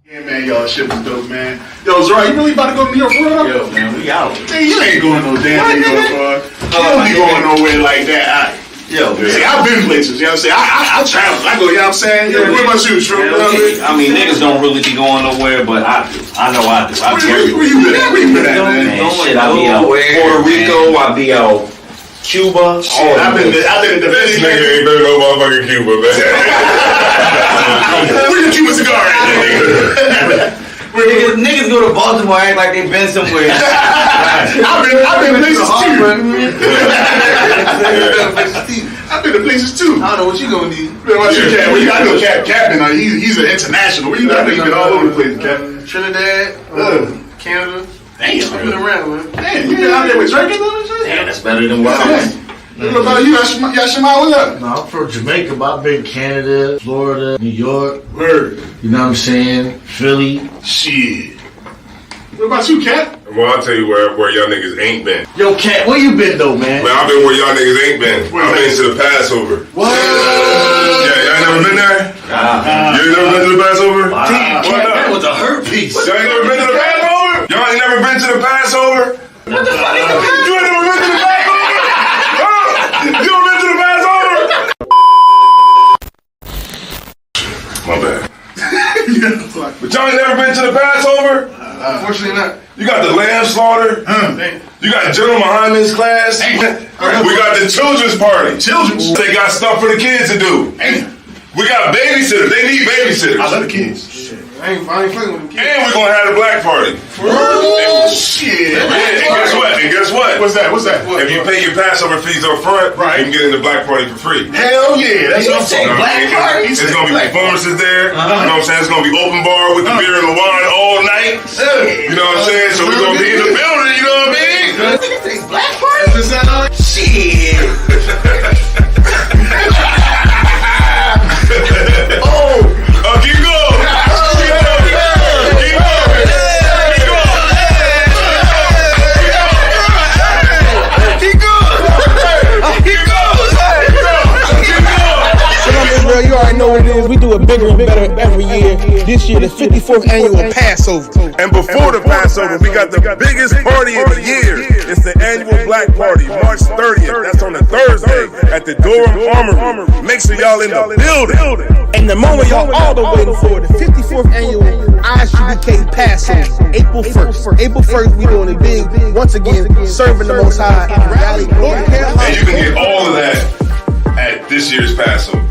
Yeah, man, y'all shit was dope, man. Yo, Zora, you really about to go to New York for real? Yo, man, we out. Man, you ain't going no damn New York, bro. You don't be going nowhere like that. Yo, man. See, I've been places, you know what I'm saying? I travel. I go, you know what I'm saying? Yo, what about you, Shrew? I mean, niggas don't really be going nowhere, but I do. I know I do. Where you been at? Where you been at, man? Shit, I be out Puerto Rico, I be out Cuba. Shit, I've been in the This nigga ain't been no motherfucking Cuba, man. Where's your Cuban cigar at? Niggas go to Baltimore act like they been somewhere. I've been places too. I've been to places too. I don't know what you gonna need. Man, what you Cap? Well, you gotta know Captain. He's an international. Where you got? He's been all over the place, Captain. Trinidad, Canada. Damn, I've been around, man. Damn, you been out there with drinking and shit? Damn, that's better than what I was. What about you, Yashima? What's up? No, I'm from Jamaica, but I've been Canada, Florida, New York. Word. You know what I'm saying? Philly. Shit. What about you, Cap? Well, I'll tell you where y'all niggas ain't been. Yo, Cat, where you been though, man? Man, I've been where y'all niggas ain't been. I've been to the Passover. What? Yeah, y'all ain't never been there? You ain't never been to the Passover? Cat, that was a hurt piece. Y'all ain't never been to the Passover? Y'all ain't never been to the Passover? What the fuck is the You ain't never been to the Passover? Huh? You ever been to the Passover? My bad. But y'all ain't never been to the Passover? Unfortunately not. You got the lamb slaughter. You got General Muhammad's class. We got the children's party. Children's? They got stuff for the kids to do. We got babysitters. They need babysitters. I love the kids. I ain't fucking with them kids. And we're gonna have a black party. Oh, shit. And guess what? What's that? If you pay your Passover fees up front, you can get in the black party for free. Hell yeah. That's what I'm saying. black party? It's gonna be performances there. You know what I'm saying? It's gonna be open bar with the beer and the wine all night. You know what I'm saying? So we're gonna be in the building, you know what I mean? Niggas say black party? Shit. Keep going. You already know what it is. We do it bigger and better every year. This year, the 54th annual Passover. And before the Passover, we got the biggest party of the year. It's the annual Black Party, March 30th. That's on a Thursday at the Durham Armory. Make sure y'all in the building. And the moment y'all all been waiting for, the 54th annual ISUPK Passover, April 1st. April 1st, we doing it big. Once again, serving the Most High in Raleigh, North Carolina. And you can get all of that at this year's Passover.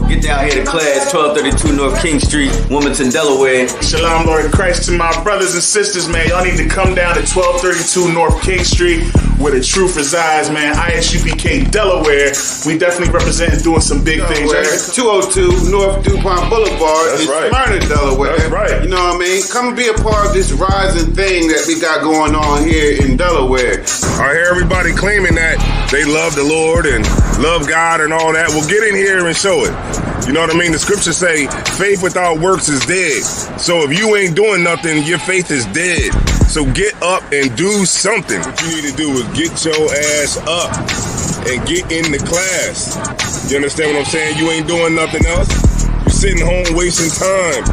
Get down here to class, 1232 North King Street, Wilmington, Delaware. Shalom, Lord in Christ, to my brothers and sisters, man. Y'all need to come down to 1232 North King Street, where the truth resides, man. ISUPK Delaware. We definitely representing doing some big things. 202 North DuPont Boulevard in right. Smyrna, Delaware. That's right. You know what I mean? Come and be a part of this rising thing that we got going on here in Delaware. I hear everybody claiming that they love the Lord and love God and all that. Well, get in here and show it. You know what I mean? The scriptures say faith without works is dead. So if you ain't doing nothing, your faith is dead. So get up and do something. What you need to do is get your ass up and get in the class. You understand what I'm saying? You ain't doing nothing else. You're sitting home wasting time.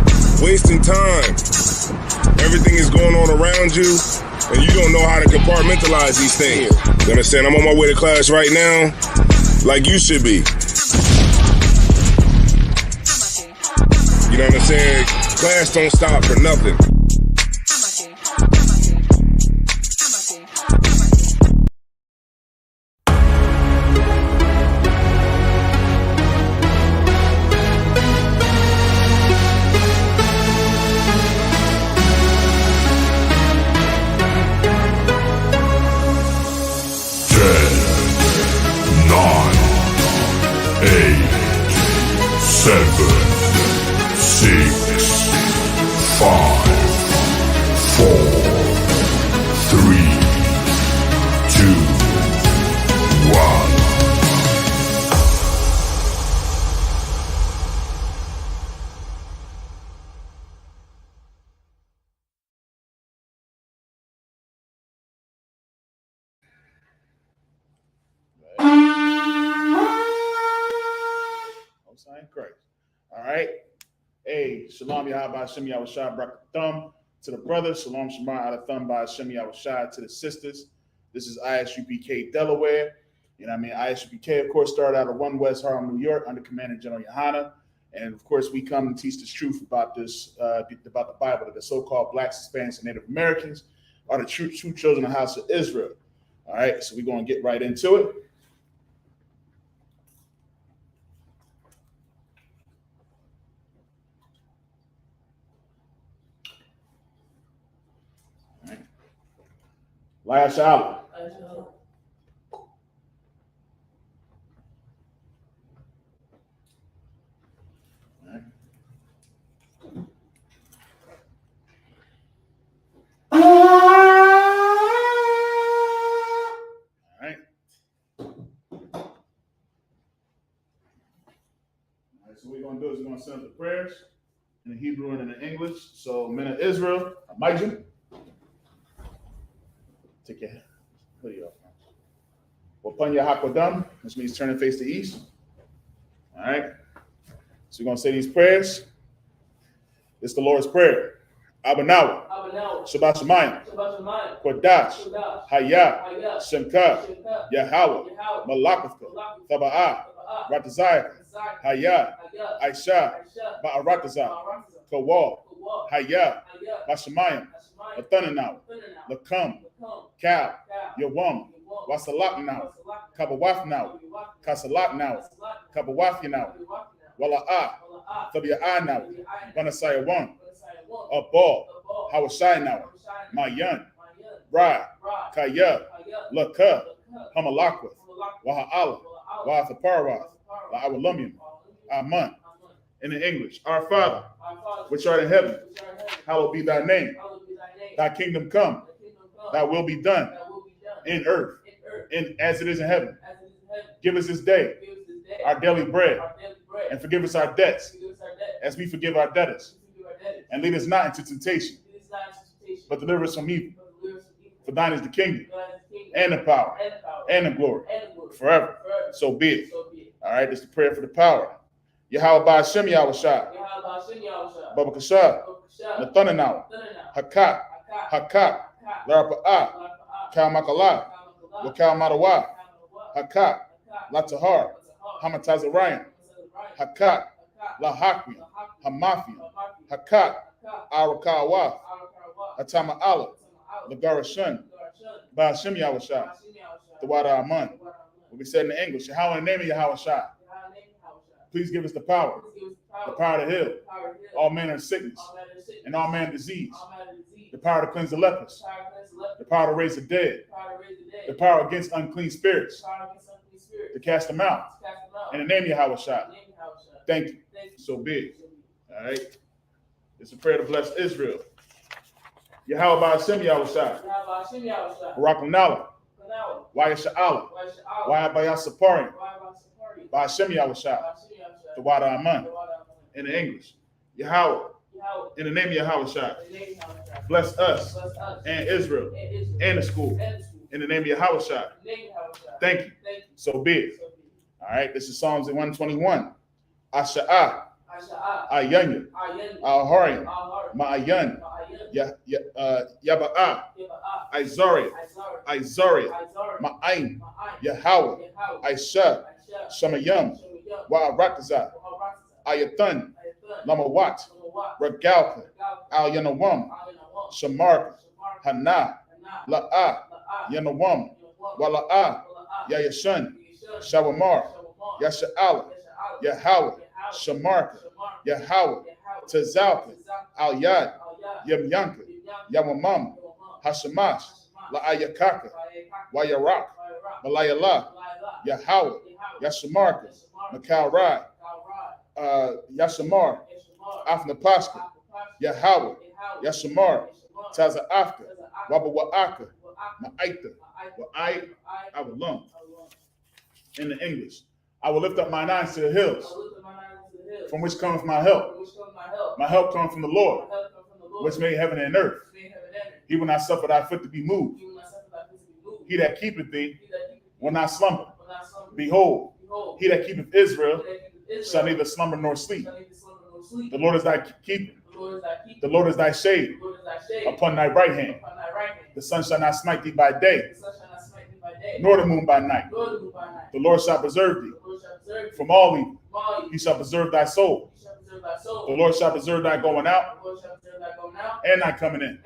Everything is going on around you, and you don't know how to compartmentalize these things. You understand? I'm on my way to class right now, like you should be. You know what I'm saying? Class don't stop for nothing. Dread. 7, 6, 5, 4, 3, 2, 1. Sign Christ. All right. Hey, Shalom Yahweh Hashem Yahweh Shai Brak Thumb to the brothers. Shalom Shema Ala Thumb by Hashem Yahweh Shai to the sisters. This is ISUPK Delaware. You know what I mean? ISUPK, of course, started out of 1 West Harlem, New York, under Commander General Yohana. And of course, we come and teach this truth about this, about the Bible, that the so-called Blacks, Hispanics, and Native Americans are the true children of the house of Israel. All right, so we're going to get right into it. Last hour. So what we're going to do is we're going to send up the prayers in the Hebrew and in the English. So, men of Israel, Amijim. Take your hoodie off. Wapanya Hakwadam, which means turn and face the east. All right. So we're going to say these prayers. It's the Lord's Prayer. Abanawa. Shabbat Shemayim. Kodash. Hayah. Shemka. Yahweh. Malakavka. Thaba'ah. Ratazayah. Hayah. Aisha. Ba'aratazah. Kawal. Hayah. Bashamayim. Lathananaw. Lakam. Kal. Yawam. Wasalak now. Kabawaf now. Kasalak now. Kabawaf now. Wala'ah. Tabi'ah now. Banasaya one. Abal. Hawashai now. Mayan. Ra. Kaya. Laka. Hamalakwa. Waha'ala. Wahathaparawath. La'awalumyum. Aman. In the English, our Father, which art in heaven, hallowed be thy name. Thy kingdom come. Thy will be done in earth, and as it is in heaven. Give us this day our daily bread, and forgive us our debts, as we forgive our debtors. And lead us not into temptation, but deliver us from evil. For thine is the kingdom, and the power, and the glory, forever. So be it. All right, this is the prayer for the power. Yahweh Ba'ashem Yahweh Shai. Baba Kashah. Nathananaw. Hakat. Hakat. Larapa'ah. Kal Makalah. Wakal Madawa. Hakat. Latahar. Hamatazarayan. Hakat. Lahakwi. Hamafi. Hakat. Arakawa. Hatama Allah. Lagarashan. Ba'ashem Yahweh Shai. The Wada Aman. What we said in the English. Yahweh in the name of Yahweh Shai. Please give us the power to heal all manner of sickness and all manner of disease, the power to cleanse the lepers, the power to raise the dead, the power against unclean spirits, to cast them out. In the name of Yahweh Shai. Thank you. So be it. All right. It's a prayer to bless Israel. Yahweh Ba'ashem Yahweh Shai. Barakum Nala. Waya Sha'ala. Waya Bayasaparian. Ba'ashem Yahweh Shai. The Wada Aman. In the English. Yahweh. In the name of Yahweh Shai. Bless us and Israel and the school. In the name of Yahweh Shai. Thank you. So be it. All right. This is Psalms 121. Asha'ah. Ayanya. Aharian. Ma'ayan. Yaba'ah. Isaiah. Ma'ain. Yahweh. Aisha. Shamayam. Wa'aratazah. Ayathan. Lamawat. Regalka. Al Yanawam. Shamarka. Hana. La'ah. Yanawam. Wala'ah. Yayashan. Shawamar. Yasha'ala. Yahweh. Shamarka. Yahweh. Tazalka. Al Yad. Yamyanka. Yamamam. Hashamash. La'ayakaka. Wayarak. Malayala. Yahweh. Yashamarka. Makal Rai. Yashamar, Afna Pashka, Yahweh, Yashamar, Taza Afka, Waba Wa'aka, Ma'aita, Wa'ai, Awalum. In the English, I will lift up mine eyes to the hills, from which cometh my help. My help comes from the Lord, which made heaven and earth. He will not suffer thy foot to be moved. He that keepeth thee will not slumber. Behold, he that keepeth Israel shall neither slumber nor sleep. The Lord is thy keeping. The Lord is thy shade upon thy right hand. The sun shall not smite thee by day, nor the moon by night. The Lord shall preserve thee from all evil. He shall preserve thy soul. The Lord shall preserve thy going out and thy coming in,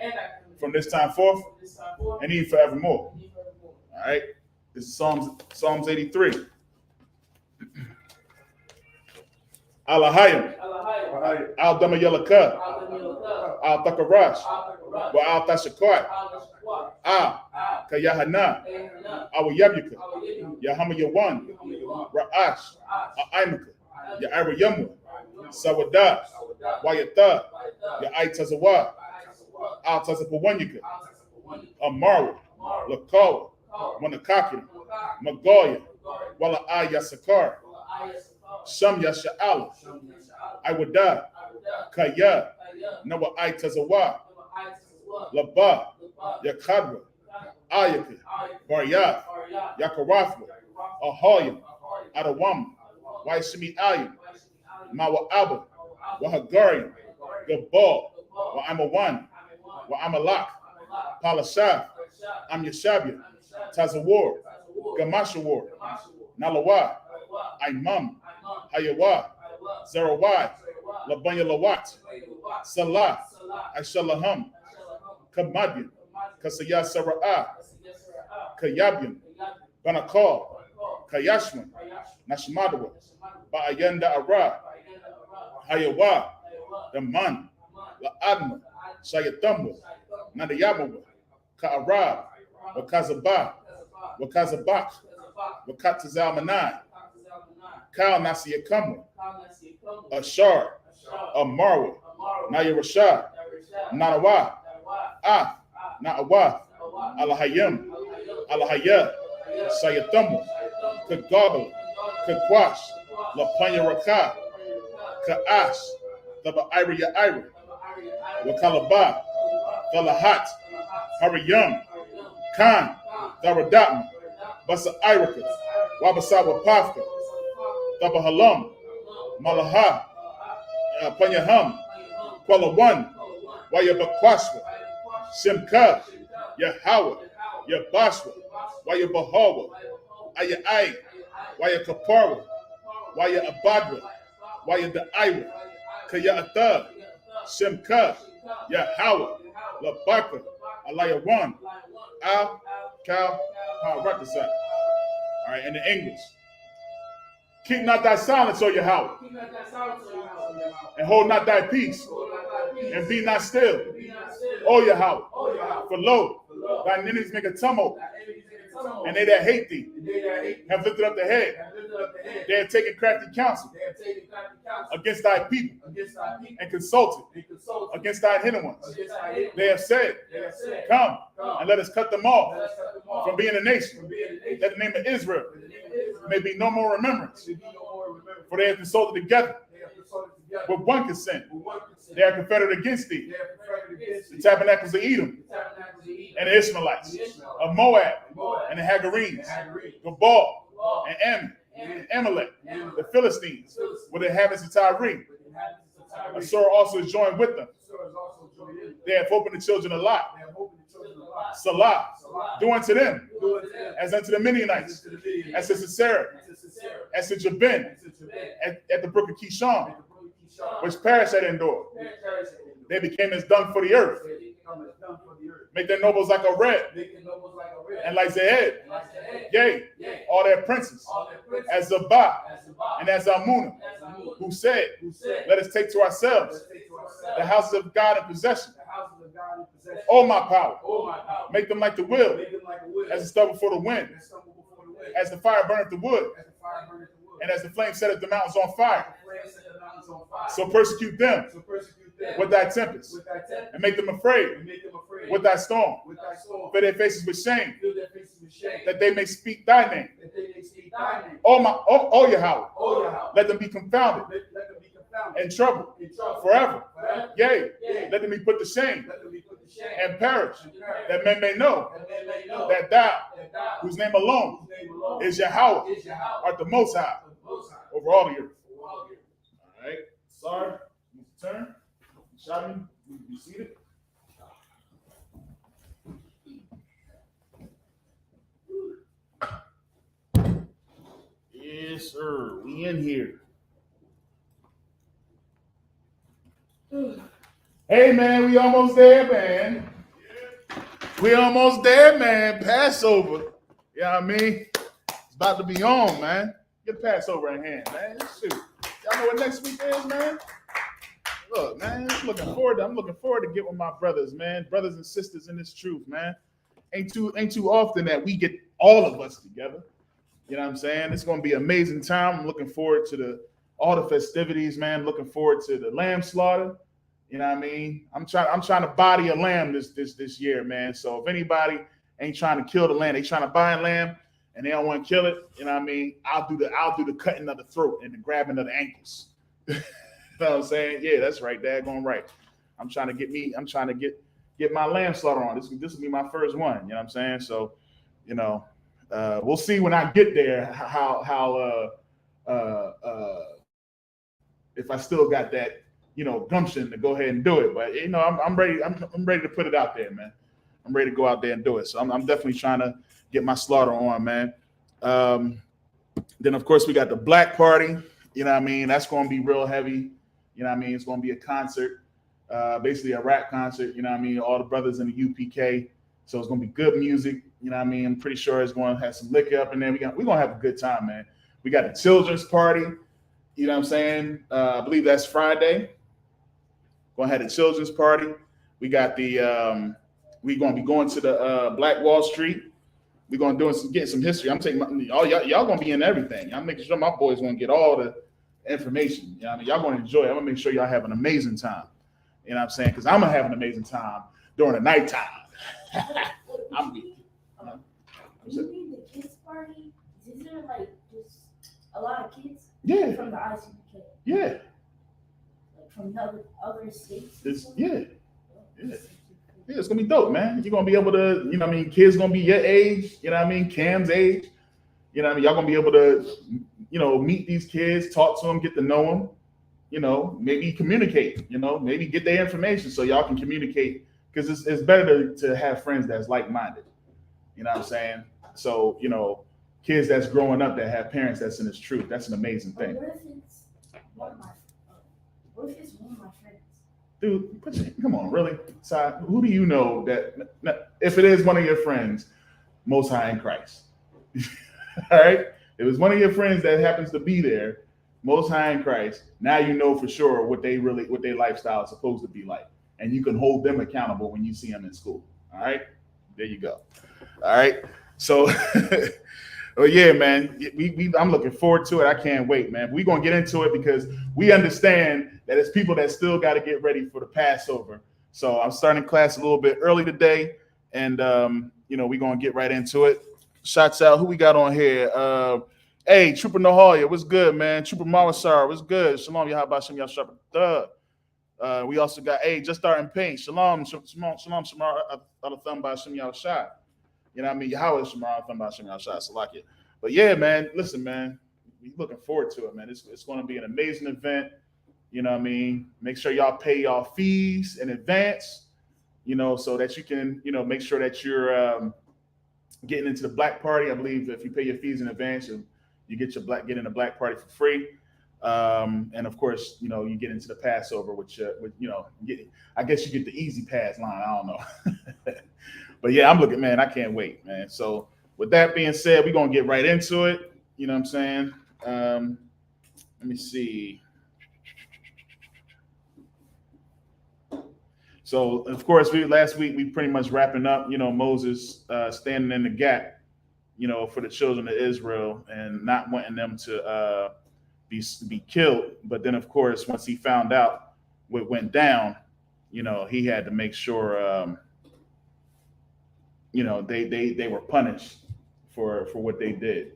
from this time forth and even forevermore. All right. This is Psalms 83. Alahayim, Al Damayelaka, Al Takarash, Wa Al Tashakat, Kayahana, Awa Yabuka, Yahama Yawan, Ra'ash, Aimaka, Ya'ira Yamwa, Sawada, Wayata, Ya'aitazawa, Al Tazapawanyaka, Amaru, Lakawa, Manakakina, Magoya, Wala Ayasakar, Sham Yasha'ala, Iwada, Kaya, Nawa Aitazawa, Laba, Yakadra, Ayaka, Barya, Yakarafwa, Ahoyam, Adawam, Waishimi Ayam, Mawa Abba, Wahagari, Gabal, Wa Amawan, Wa Amalak, Palashah, Am Yashabia, Tazawar, Gamashawar, Nalawa, Imam, Hayawa, Zerawai, Labanya Lawat, Salah, Aishalaham, Kamadian, Kasaya Sara'ah, Kayabian, Banakal, Kayashman, Nashmadawa, Ba'ayanda Ara, Hayawa, Daman, La'adma, Shayatamba, Nadayamawa, Ka'arab, Wakazabah, Wakazabak, Wakatazalmanai, Kal Nasiyakama, Ashar, Amarwa, Nayarashah, Nanawa, Na'awa, Alahayim, Alahaya, Sayatama, Kagaba, Kakwash, Lapanya Raka, Ka'ash, Thaba Ira, Wakalaba, Thalahat, Hariyam, Khan, Tharadatma, Basa Iraka, Wabasawa Pafka, Thaba Halam, Malaha, Panyaham, Kuala One, Wayabakwashwa, Simka, Yahawa, Yabashwa, Wayabahawa, Ayai, Wayakapara, Wayabadwa, Wayadaiwa, Kayata, Simka, Yahawa, Labaka, Alayawan, Al, Kal, Harakasa. All right, in the English. Keep not thy silence, O Yahweh, and hold not thy peace, and be not still, O Yahweh. For lo, thine enemies make a tumult, and they that hate thee have lifted up the head. They have taken crafty counsel against thy people, and consulted against thy hidden ones. They have said, come, and let us cut them off from being a nation, that the name of Israel may be no more remembrance. For they have consulted together with one consent. They are confederate against thee, the tabernacles of Edom, and the Ishmaelites, of Moab, and the Hagarenes, Gabal, and Ammon, and Amalek, the Philistines, with the inhabitants of Tyre. Assur also is joined with them. They have opened the children of Lot. Salah, do unto them as unto the Midianites, as to Sisera, as to Jabin, at the brook of Kishon, which perished at Endor. They became as dung for the earth. Make their nobles like a red, and like Zehed, yea, all their princes, as Zabah, and as Almunah, who said, let us take to ourselves the houses of God in possession. Oh, my power, make them like the will, as the stubble for the wind, as the fire burneth the wood. And as the flame setteth the mountains on fire, so persecute them with thy tempest, and make them afraid with thy storm. Fill their faces with shame, that they may speak thy name. Oh Yahweh, let them be confounded and troubled forever. Yea, let them be put to shame and perish, that men may know that thou, whose name alone is Yahweh, art the Most High over all the earth. All right, sorry, turn. Shot me. You seated? Yes, sir. We in here. Hey, man, we almost there, man. We almost there, man. Passover. You know what I mean? It's about to be on, man. Get Passover in hand, man. Shoot. Y'all know what next week is, man? Look, man, I'm looking forward to get with my brothers, man. Brothers and sisters in this truth, man. Ain't too often that we get all of us together. You know what I'm saying? It's gonna be an amazing time. I'm looking forward to all the festivities, man. Looking forward to the lamb slaughter. You know what I mean? I'm trying to body a lamb this year, man. So if anybody ain't trying to kill the lamb, they trying to buy a lamb and they don't want to kill it, you know what I mean? I'll do the cutting of the throat and the grabbing of the ankles. You know what I'm saying? Yeah, that's right. Daggone right. I'm trying to get my lamb slaughter on. This will be my first one. You know what I'm saying? So, you know, we'll see when I get there how if I still got that, you know, gumption to go ahead and do it. But you know, I'm ready. I'm ready to put it out there, man. I'm ready to go out there and do it. So I'm definitely trying to get my slaughter on, man. Then of course we got the black party. You know what I mean? That's going to be real heavy. You know what I mean? It's going to be a concert, basically a rap concert. You know what I mean? All the brothers in the UPK. So it's going to be good music. You know what I mean? I'm pretty sure it's going to have some liquor up in there. We're going to have a good time, man. We got the children's party. You know what I'm saying? I believe that's Friday. Going to have the children's party. We got the we're going to be going to the Black Wall Street. We're going to get some history. I'm taking y'all going to be in everything. I'm making sure my boys going to get all the information. You know what I mean? Y'all going to enjoy it. I'm going to make sure y'all have an amazing time. You know what I'm saying? Because I'm going to have an amazing time during the nighttime. I'm when you mean the kids party, is there like just a lot of kids? Yeah. From the ISUPK? Yeah. Like from other states? Yeah, it's gonna be dope, man. You're gonna be able to, you know what I mean, kids gonna be your age, you know what I mean, Cam's age. You know what I mean? Y'all gonna be able to, you know, meet these kids, talk to them, get to know them, you know, maybe communicate, you know, maybe get their information so y'all can communicate. Because it's better to have friends that's like-minded. You know what I'm saying? So, you know, kids that's growing up that have parents that's in this truth, that's an amazing thing. What if it's one of my friends? Dude, come on, really? So, who do you know that, if it is one of your friends, Most High in Christ? All right? If it's one of your friends that happens to be there, Most High in Christ, now you know for sure what their lifestyle is supposed to be like. And you can hold them accountable when you see them in school. All right? There you go. All right? So, well, yeah, man, I'm looking forward to it. I can't wait, man. We're going to get into it because we understand that it's people that still got to get ready for the Passover. So I'm starting class a little bit early today. And, you know, we're going to get right into it. Shots out. Who we got on here? Hey, Trooper Nahalia, what's good, man? Trooper Mawasar, what's good? Shalom, Yahabashim, Yashab. We also got, just starting paint. Shalom, Shamar, Alatham Bashim Yashab. You know what I mean? Yahweh Shamar, Alatham Bashim Yashab, Salakia. But yeah, man, listen, man, we looking forward to it, man. It's going to be an amazing event. You know what I mean? Make sure y'all pay y'all fees in advance, you know, so that you can, you know, make sure that you're getting into the black party. I believe if you pay your fees in advance, you get in the black party for free. And of course, you know, you get into the Passover, which you know, I guess you get the easy pass line. I don't know. But yeah, I'm looking, man, I can't wait, man. So with that being said, we're going to get right into it. You know what I'm saying? Let me see. So of course, last week we pretty much wrapping up, you know, Moses standing in the gap, for the children of Israel and not wanting them to be killed. But then, of course, once he found out what went down, he had to make sure, they were punished for what they did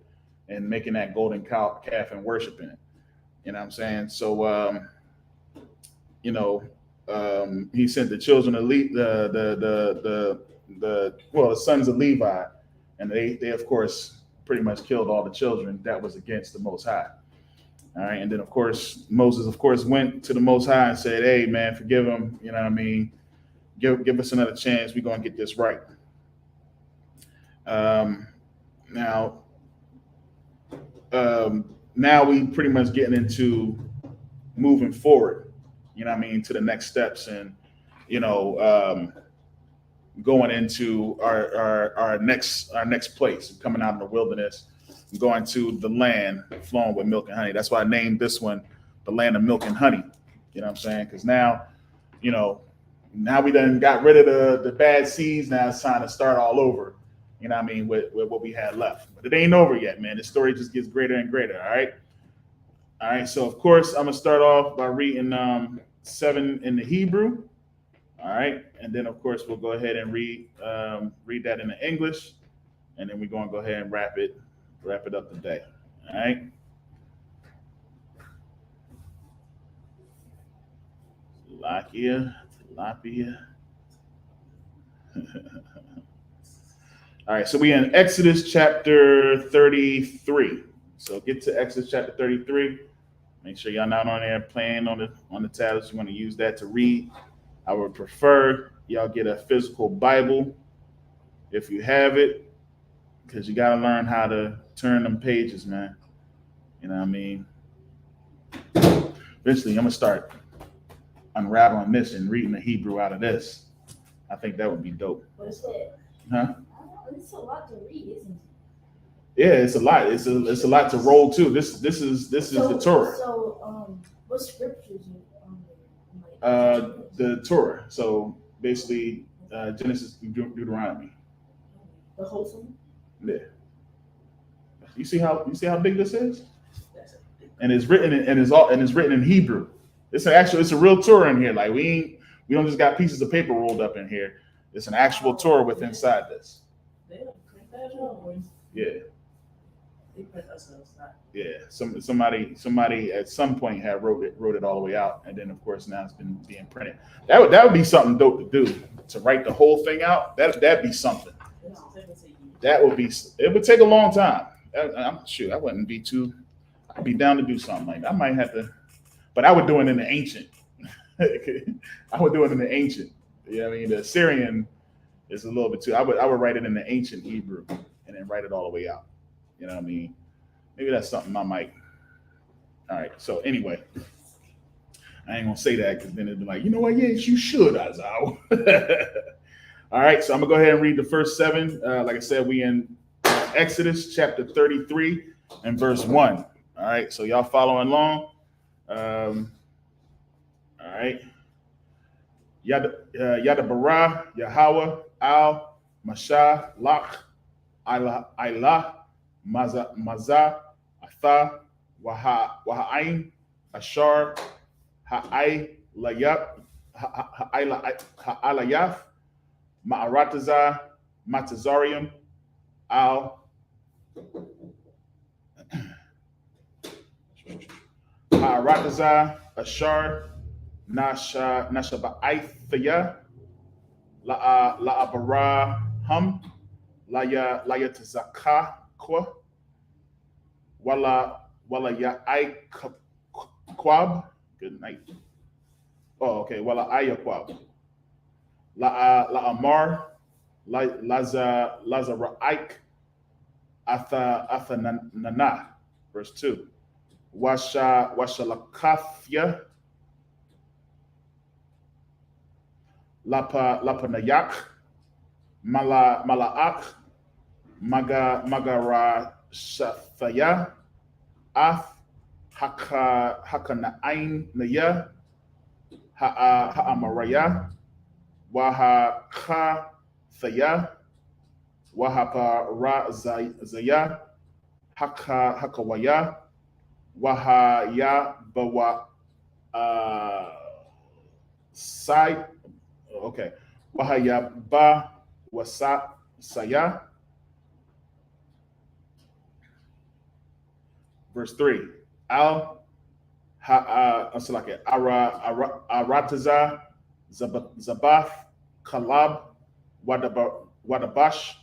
and making that golden calf and worshiping it. You know what I'm saying? So, he sent the children of the sons of Levi, and they of course pretty much killed all the children that was against the Most High. All right, and then of course Moses, of course, went to the Most High and said, "Hey, man, forgive them. You know what I mean? Give us another chance. We're gonna get this right." Now we pretty much getting into moving forward. You know what I mean, to the next steps, and going into our next place, coming out in the wilderness, going to the land flowing with milk and honey. That's why I named this one the land of milk and honey. You know what I'm saying? Because now we done got rid of the bad seeds. Now it's time to start all over. You know what I mean, with what we had left. But it ain't over yet, man. The story just gets greater and greater. All right. So of course I'm gonna start off by reading 7 in the Hebrew. All right, and then of course we'll go ahead and read that in the English, and then we're gonna go ahead and wrap it up today. All right. Tilapia. All right, so we in Exodus chapter 33. So get to Exodus chapter 33. Make sure y'all not on there playing on the tablets. You want to use that to read. I would prefer y'all get a physical Bible if you have it, because you got to learn how to turn them pages, man. You know what I mean? Eventually, I'm going to start unraveling this and reading the Hebrew out of this. I think that would be dope. What is it? Huh? It's a lot to read, isn't it? Yeah, it's a lot. It's a lot to roll too. This is the Torah. So, what scriptures? The Torah. So basically, Genesis, Deuteronomy. The whole thing. Yeah. You see how big this is? And it's written in Hebrew. It's a real Torah in here. Like we don't just got pieces of paper rolled up in here. It's an actual Torah with inside this. Yeah. Yeah. Somebody at some point had wrote it all the way out, and then of course now it's been being printed. That would be something dope to do, to write the whole thing out. That'd be something. It would take a long time. I wouldn't be too. I'd be down to do something like that. I might have to, but I would do it in the ancient. I would do it in the ancient. You know what I mean? The Assyrian is a little bit too. I would write it in the ancient Hebrew and then write it all the way out. You know what I mean? Maybe that's something I might. All right. So anyway, I ain't gonna say that because then it'd be like, you know what? Yes, you should, Azal. All right. So I'm gonna go ahead and read the first 7. Like I said, we in Exodus chapter 33 and verse 1. All right. So y'all following along. All right. Yada bara Yahweh al Mashah lach Ilah Maza Atha Waha'ain Ashar Ha'ai Layaf Ha'alayaf Ma'arataza Matazarium al Ha'arataza Ashar Nashaba'aithaya La'abara Hum Laya Tazaka Kwa Wala Ya'ai Kwab. Good night. Oh, okay. Wala Ayakwab. La Amar Lazara'ik Atha Nana. Verse 2. Washalakafya Lapa Nayak Mala'ak Magara Shathaya Af Hakana'ain Naya Ha'amaraya Waha Thaya Wahapa Zaya, Hakawaya, Wahaya Bawa Sai, okay, Wahaya Ba Wasa Saya. Verse 3. Al Arataza Zabath Kalab Wadabash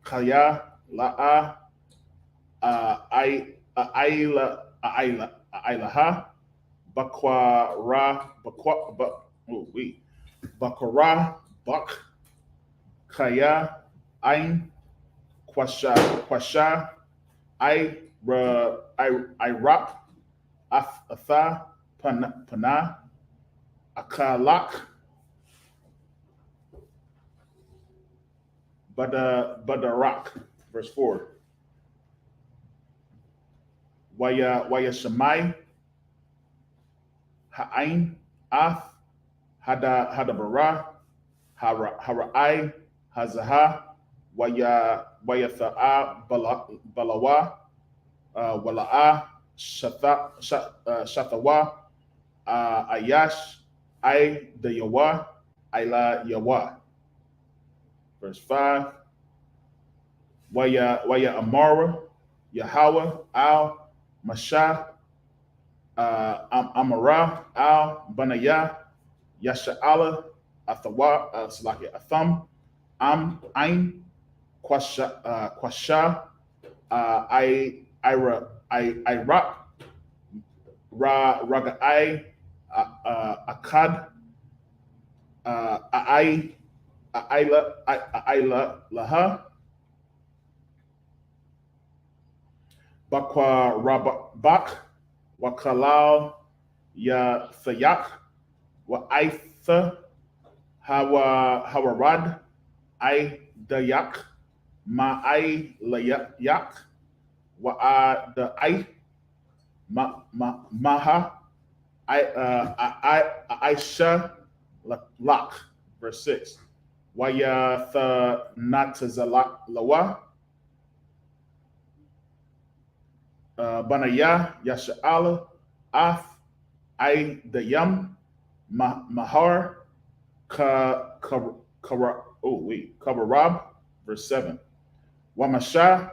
Kaya La'a Ailaha Bakara Bak Kaya Ain Kwasha Iraq Atha Pana Akalak Badarak. Verse 4. Waya Shemai Ha'ain Ath Hadabara Hara'ai Hazaha Waya Tha'a Balawa Wala'a Shathawa Ayash Ai the Yawa Aila Yawa. Verse 5. Waya Amara Yahweh Al Masha Amara Al Banaya Yasha'ala Athawa Atham Ain Kwasha Iraq Raga'ai Akkad Aila Laha Bakwa Rabak Wakalal Ya Thayak Wa Aitha Hawarad I Dayak Ma I Layak Wa the I Maha Aisha Lak. Verse 6. Waya the Natazalak Lawa Banaya Yasha'ala Af I the Yam Mahar Kabarab. Verse 7. Wamasha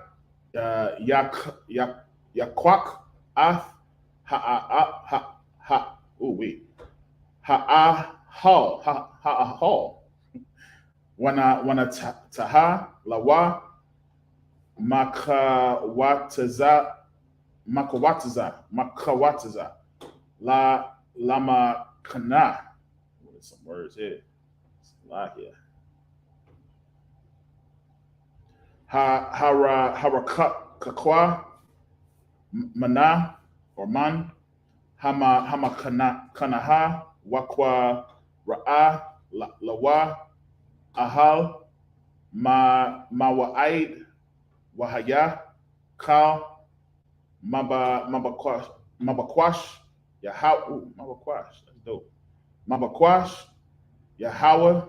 Yakwak Af Ha'ahal Wana Taha Lawa Makawataza La Lama Kana. What is some words here? It's a lot here. Harakakwa Mana or Man Hama Kanaha Wakwa Ra'a Lawa Ahal Mawa'id Wahaya Kal Mabakwash Yahweh. Mabakwash, that's dope. Mabakwash Yahweh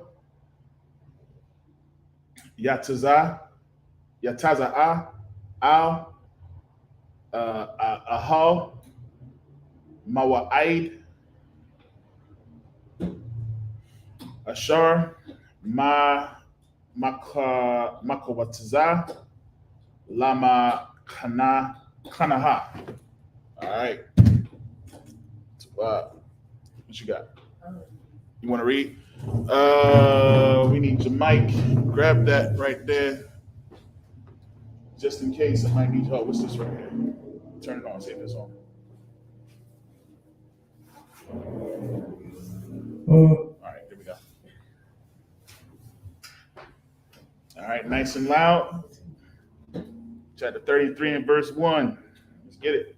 Yataza'a Al Ahal Mawa'id Ashar Makawataza Lama Kanaha. All right. What you got? You want to read? We need your mic. Grab that right there. Just in case I might need. Oh, what's this right here? Turn it on. See if it's on. All right, here we go. All right, nice and loud. Chapter 33 and verse 1. Let's get it.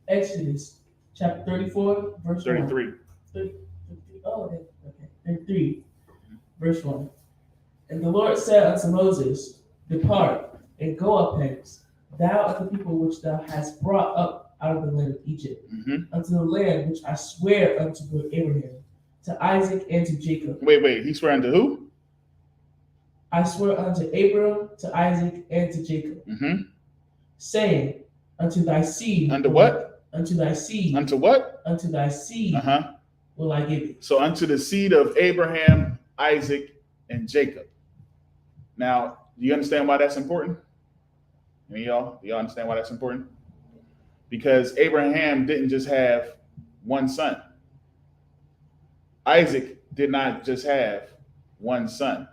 Exodus chapter 34, verse 33. 33, verse 1. And the Lord said unto Moses, Depart, and go up hence, thou and the people which thou hast brought up out of the land of Egypt, unto the land which I swear unto Abraham, to Isaac, and to Jacob. Wait, he swear unto who? I swear unto Abraham, to Isaac, and to Jacob, saying, unto thy seed. Unto what? Unto thy seed. Unto what? Unto thy seed will I give it. So unto the seed of Abraham, Isaac, and Jacob. Now, do you understand why that's important? Any of y'all? Do y'all understand why that's important? Because Abraham didn't just have one son. Isaac did not just have one son.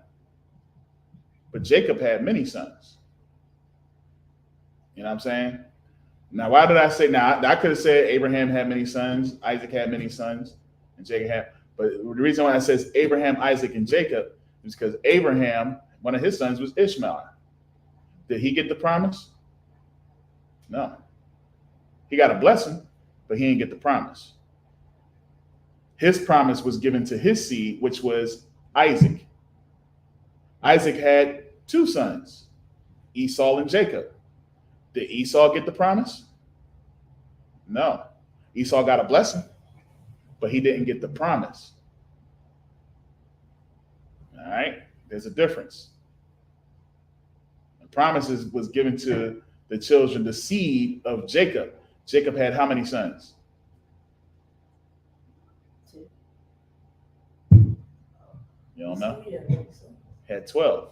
But Jacob had many sons. You know what I'm saying? Now, why did I say, now I could have said Abraham had many sons, Isaac had many sons, and Jacob had, but the reason why it says Abraham, Isaac, and Jacob is because Abraham, one of his sons was Ishmael. Did he get the promise? No. He got a blessing, but he didn't get the promise. His promise was given to his seed, which was Isaac. Isaac had two sons, Esau and Jacob. Did Esau get the promise? No. Esau got a blessing, but he didn't get the promise. All right? There's a difference. The promise was given to the children, the seed of Jacob. Jacob had how many sons? 2. You don't know? Had 12.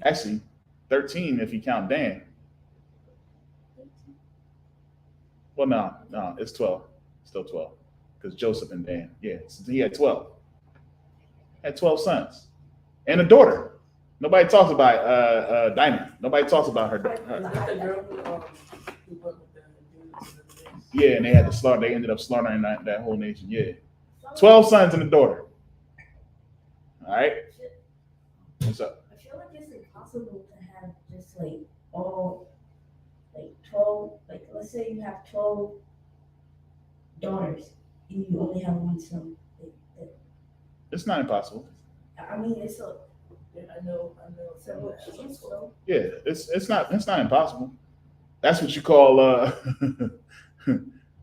Actually, 13 if you count Dan. Well, no, it's 12. Still 12. Because Joseph and Dan. Yeah, so he had 12. Had 12 sons. And a daughter. Nobody talks about Dinah. Nobody talks about her. Yeah, and they had to slaughter. They ended up slaughtering that whole nation. Yeah. 12 sons and a daughter. All right. What's up? I feel like it's impossible to have just like all like 12, like let's say you have 12 daughters and you only have one son. It's not impossible. I mean, it's a. I know. So, Yeah, it's not impossible. That's what you call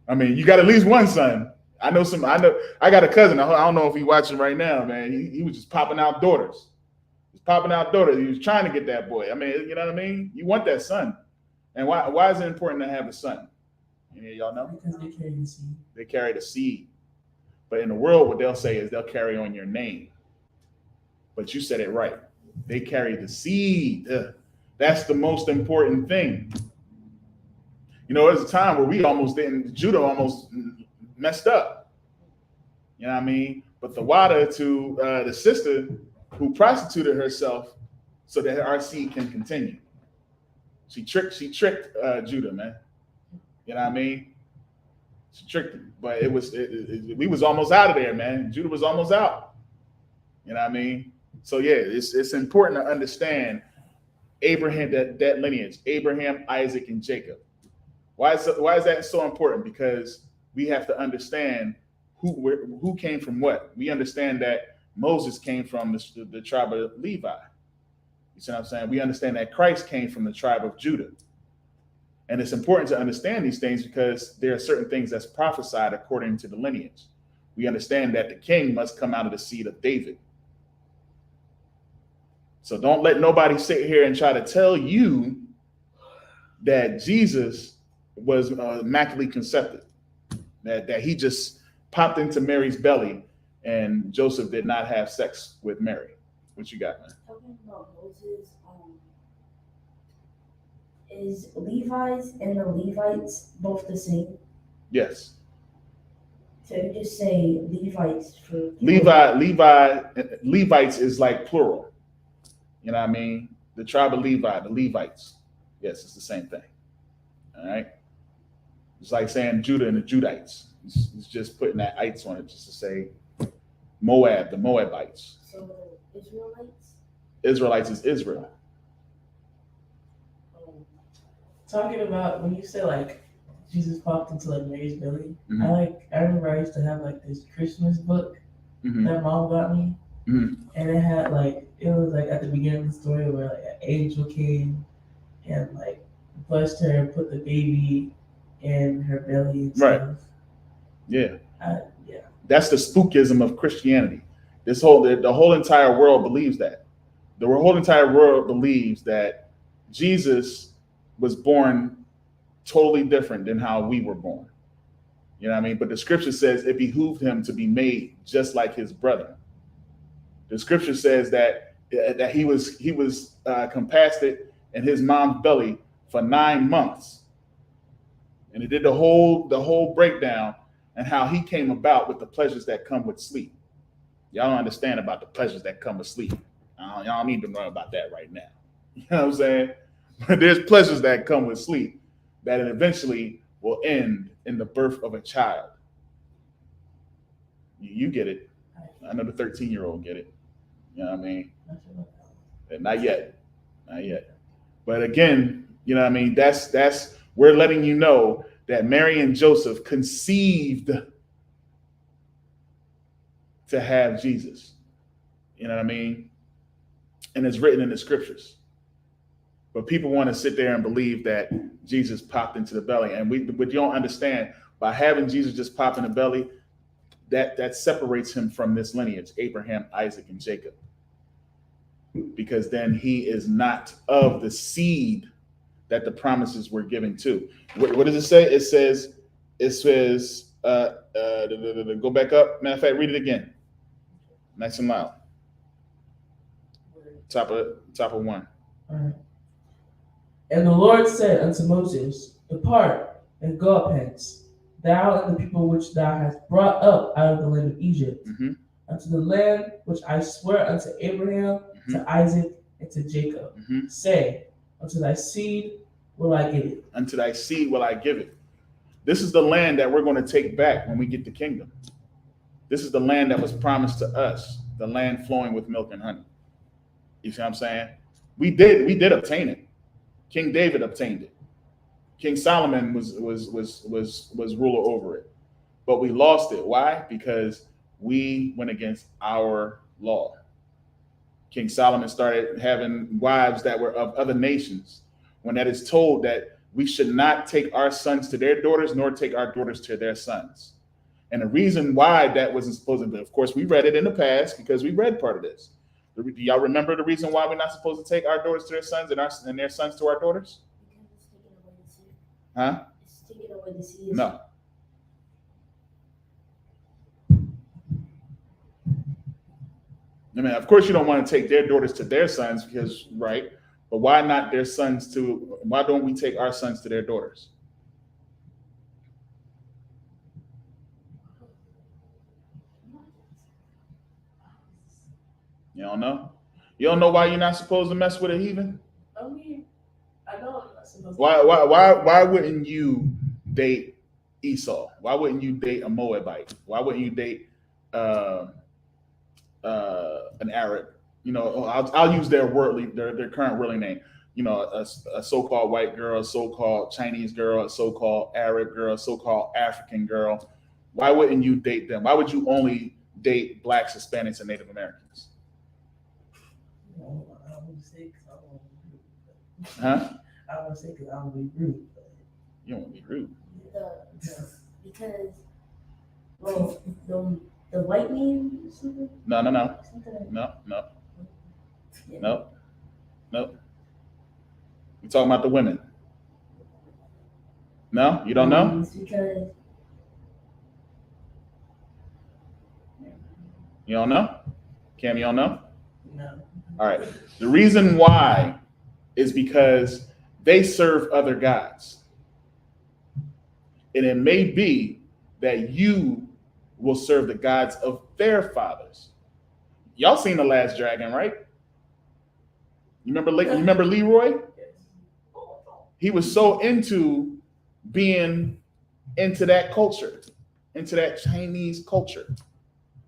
I mean, you got at least one son. I got a cousin. I don't know if he's watching right now, man. He was just popping out daughters. He was trying to get that boy. I mean, you know what I mean? You want that son. And why is it important to have a son? Any of y'all know? Because they carry the seed. They carry the seed. But in the world, what they'll say is they'll carry on your name. But you said it right. They carry the seed. That's the most important thing. You know, there's a time where Judah almost messed up. You know what I mean? But the water to the sister who prostituted herself so that our seed can continue. She tricked Judah, man. You know what I mean? She tricked him. But we was almost out of there, man. Judah was almost out. You know what I mean? So yeah, it's important to understand Abraham, that lineage, Abraham, Isaac, and Jacob. Why is that so important? Because we have to understand who came from what. We understand that Moses came from the tribe of Levi. You see what I'm saying? We understand that Christ came from the tribe of Judah. And it's important to understand these things because there are certain things that's prophesied according to the lineage. We understand that the king must come out of the seed of David. So don't let nobody sit here and try to tell you that Jesus was immaculately conceived, that he just popped into Mary's belly and Joseph did not have sex with Mary. What you got, man? Talking about Moses, is Levi's and the Levites both the same? Yes. So you just say Levites for Levites is like plural. You know what I mean? The tribe of Levi, the Levites. Yes, it's the same thing. All right. It's like saying Judah and the Judites. It's just putting that ites on it just to say Moab, the Moabites. So Israelites? Israelites is Israel. Talking about when you said like Jesus popped into like Mary's belly, I remember I used to have like this Christmas book that mom got me, and it was like at the beginning of the story where like an angel came and like blessed her and put the baby in her belly and stuff. Right. Yeah. Yeah. That's the spookism of Christianity. The whole entire world believes that. The whole entire world believes that Jesus was born totally different than how we were born. You know what I mean? But the scripture says it behooved him to be made just like his brother. The scripture says that he was compasted in his mom's belly for 9 months. And it did the whole breakdown and how he came about with the pleasures that come with sleep. Y'all don't understand about the pleasures that come with sleep. Y'all don't need to know about that right now. You know what I'm saying? But there's pleasures that come with sleep that eventually will end in the birth of a child. You get it. I know the 13-year-old get it. You know what I mean? Not yet. Not yet. But again, you know what I mean? That's we're letting you know that Mary and Joseph conceived to have Jesus. You know what I mean? And it's written in the scriptures. But people want to sit there and believe that Jesus popped into the belly. And but you don't understand, by having Jesus just pop in the belly, that separates him from this lineage, Abraham, Isaac, and Jacob. Because then he is not of the seed that the promises were given to. What does it say? It says, go back up. Matter of fact, read it again. Nice and loud. Top of one. All right. And the Lord said unto Moses, Depart and go up hence, thou and the people which thou hast brought up out of the land of Egypt, unto the land which I swear unto Abraham, to Isaac, and to Jacob. Say, unto thy seed will I give it. Unto thy seed will I give it. This is the land that we're going to take back when we get the kingdom. This is the land that was promised to us, the land flowing with milk and honey. You see what I'm saying? We did obtain it. King David obtained it. King Solomon was ruler over it. But we lost it. Why? Because we went against our law. King Solomon started having wives that were of other nations, when that is told that we should not take our sons to their daughters, nor take our daughters to their sons. And the reason why that wasn't supposed to be, of course, we read it in the past because we read part of this. Do y'all remember the reason why we're not supposed to take our daughters to their sons and their sons to our daughters? Huh? It's taking away the seed. No. I mean, of course, you don't want to take their daughters to their sons because, right? But why not their sons to? Why don't we take our sons to their daughters? You don't know? You don't know why you're not supposed to mess with a heathen? I mean, I know I'm not supposed to. Why wouldn't you date Esau? Why wouldn't you date a Moabite? Why wouldn't you date an Arab? You know, I'll use their current worldly name. You know, a so-called white girl, a so-called Chinese girl, a so-called Arab girl, a so-called African girl. Why wouldn't you date them? Why would you only date blacks, Hispanics, and Native Americans? I wouldn't say because I don't want to be rude. Huh? I wouldn't say because I don't want to be rude. You don't want to be rude. Because, well, the white man or something? No. Something like No. You talking about the women? No, you don't know? It's because You don't know? Cam, you don't know? No. All right. The reason why is because they serve other gods. And it may be that you will serve the gods of their fathers. Y'all seen The Last Dragon, right? You remember Leroy? He was so into being into that culture, into that Chinese culture.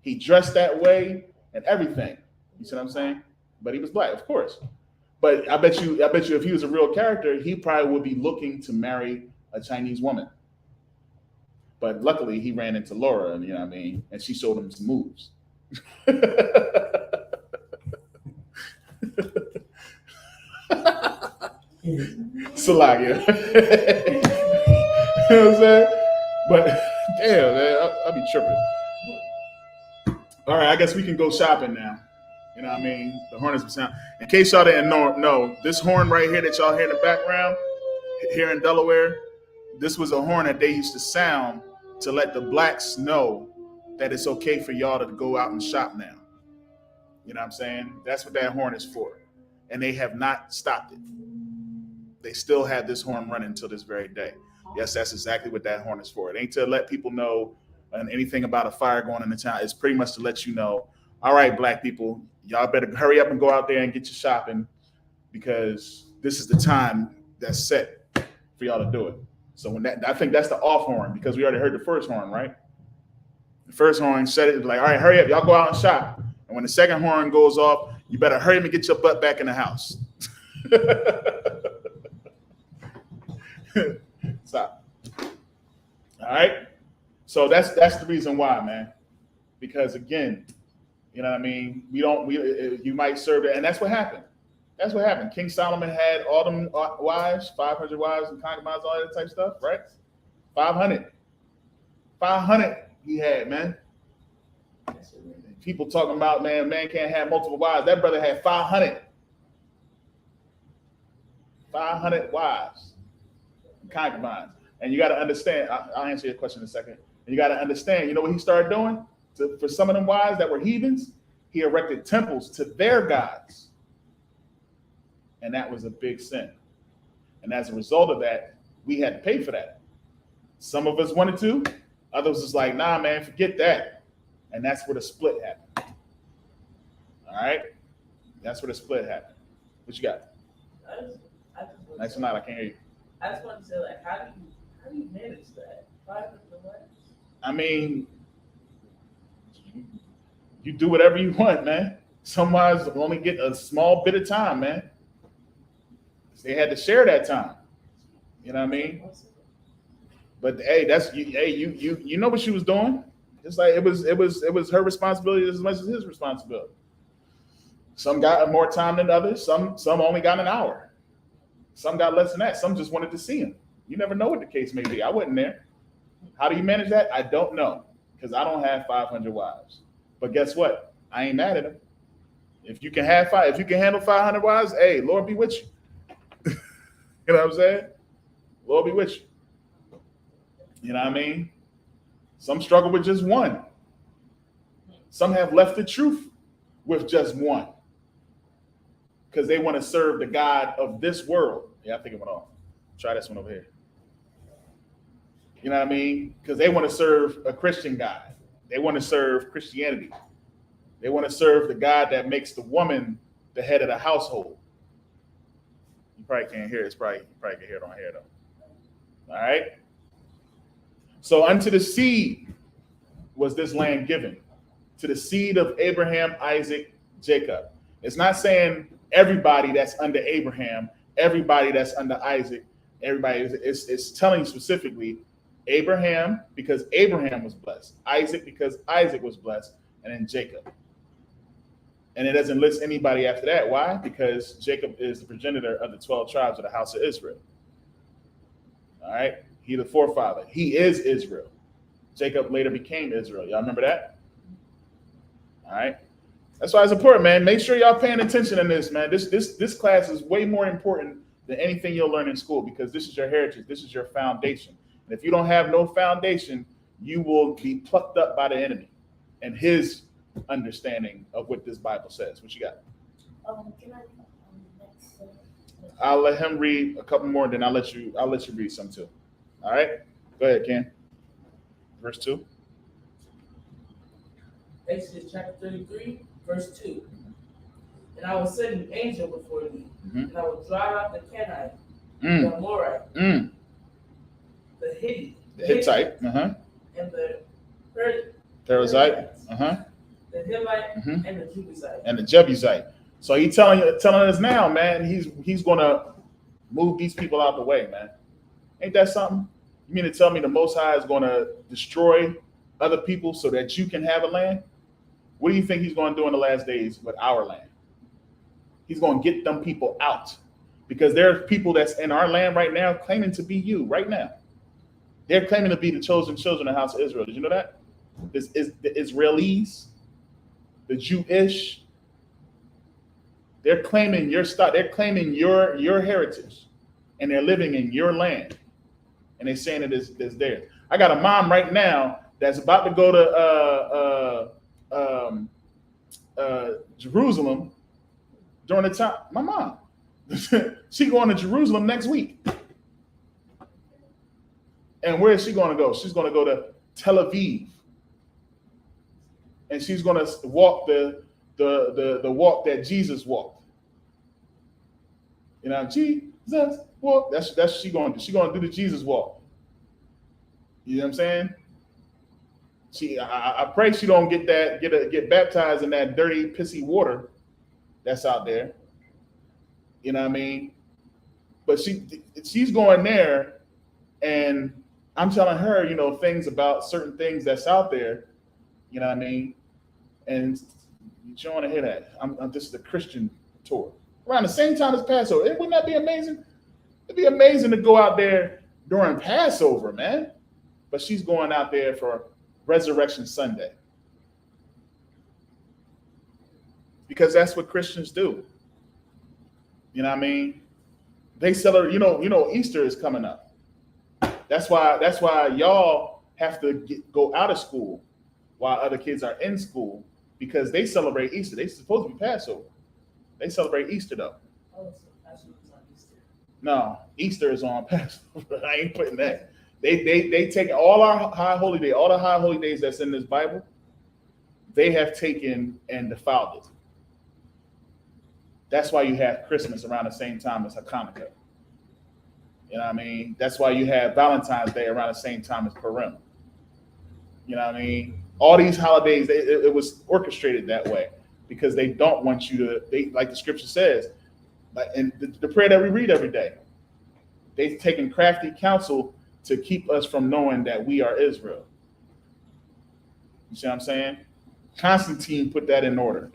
He dressed that way and everything. You see what I'm saying? But he was black, of course. But I bet you if he was a real character, he probably would be looking to marry a Chinese woman. But luckily he ran into Laura, and you know what I mean, and she showed him some moves. Salagia. You know what I'm saying? But damn, man, I'll be tripping. All right, I guess we can go shopping now. You know what I mean? The horn is sound. In case y'all didn't know, this horn right here that y'all hear in the background, here in Delaware, this was a horn that they used to sound to let the blacks know that it's okay for y'all to go out and shop now. You know what I'm saying? That's what that horn is for. And they have not stopped it. They still have this horn running until this very day. Yes, that's exactly what that horn is for. It ain't to let people know anything about a fire going in the town. It's pretty much to let you know, all right, black people, y'all better hurry up and go out there and get your shopping, because this is the time that's set for y'all to do it. So when that, I think that's the off horn, because we already heard the first horn, right? The first horn said it like, all right, hurry up, y'all go out and shop. And when the second horn goes off, you better hurry up and get your butt back in the house. Stop. All right. So that's the reason why, man. Because again, you know what I mean? You might serve it, and that's what happened. That's what happened. King Solomon had all them wives, 500 wives and concubines, all that type of stuff, right? 500 he had, man. People talking about, man can't have multiple wives. That brother had 500 wives and concubines. And you got to understand, I'll answer your question in a second. And you got to understand, you know what he started doing? For some of them wives that were heathens, he erected temples to their gods. And that was a big sin. And as a result of that, we had to pay for that. Some of us wanted to, others was like, nah, man, forget that. And that's where the split happened. All right? That's where the split happened. What you got? Nice and loud, I can't hear you. I just want to say, like, how do you manage that? 500 wives? I mean, you do whatever you want, man. Some wives only get a small bit of time, man. They had to share that time. You know what I mean? But hey, you know what she was doing. It's like it was her responsibility as much as his responsibility. Some got more time than others. Some only got an hour. Some got less than that. Some just wanted to see him. You never know what the case may be. I wasn't there. How do you manage that? I don't know, because I don't have 500 wives. But guess what? I ain't mad at him. If you can handle 500 wives, hey, Lord be with you. You know what I'm saying? Lord be with you. You know what I mean? Some struggle with just one. Some have left the truth with just one, because they want to serve the God of this world. Yeah, I think it went off. Try this one over here. You know what I mean? Because they want to serve a Christian God. They want to serve Christianity. They want to serve the God that makes the woman the head of the household. You probably can't hear it. You probably can hear it on here, though. All right? So unto the seed was this land given, to the seed of Abraham, Isaac, Jacob. It's not saying everybody that's under Abraham, everybody that's under Isaac, everybody. It's telling specifically Abraham, because Abraham was blessed, Isaac because Isaac was blessed, and then Jacob. And it doesn't list anybody after that. Why? Because Jacob is the progenitor of the 12 tribes of the house of Israel. All right? He the forefather. He is Israel. Jacob later became Israel. Y'all remember that? All right? That's why it's important, man. Make sure y'all paying attention in this, man. This class is way more important than anything you'll learn in school, because this is your heritage. This is your foundation. And if you don't have no foundation, you will be plucked up by the enemy and his understanding of what this Bible says. What you got? Can I I'll let him read a couple more, then I'll let you read some too. All right? Go ahead, Ken. Verse 2. Exodus chapter 33, verse 2. And I will send an angel before thee, and I will drive out the Kenite, the Amorite, the Hittite, and the Perizzite, the Hivite, and the Jebusite. And the Jebusite. So he's telling us now, man, he's gonna move these people out the way, man. Ain't that something? You mean to tell me the Most High is gonna destroy other people so that you can have a land? What do you think he's gonna do in the last days with our land? He's gonna get them people out, because there are people that's in our land right now claiming to be you right now. They're claiming to be the chosen children of the house of Israel. Did you know that? This is the Israelis, the Jewish. They're claiming your stock. They're claiming your heritage, and they're living in your land, and they're saying it is theirs. I got a mom right now that's about to go to Jerusalem during the time. My mom, she going to Jerusalem next week, and where is she going to go? She's going to go to Tel Aviv, and she's going to walk the walk that Jesus walked. You know, Jesus walk. That's what she going to do. She's going to do the Jesus walk. You know what I'm saying? I pray she don't get baptized in that dirty, pissy water that's out there. You know what I mean? But she's going there, and I'm telling her, you know, things about certain things that's out there. You know what I mean? And you don't want to hear that. This is a Christian tour around the same time as Passover. Wouldn't that be amazing? It'd be amazing to go out there during Passover, man. But she's going out there for Resurrection Sunday, because that's what Christians do. You know what I mean? They celebrate. You know, Easter is coming up. That's why y'all have to go out of school while other kids are in school, because they celebrate Easter. They're supposed to be Passover. They celebrate Easter though. Oh, so Passover's on Easter. No, Easter is on Passover. I ain't putting that. They take all our high holy day, all the high holy days that's in this Bible, they have taken and defiled it. That's why you have Christmas around the same time as Hanukkah. You know what I mean? That's why you have Valentine's Day around the same time as Purim. You know what I mean? All these holidays, it was orchestrated that way because they don't want you to, like the scripture says, and the prayer that we read every day, they've taken crafty counsel to keep us from knowing that we are Israel. You see what I'm saying? Constantine put that in order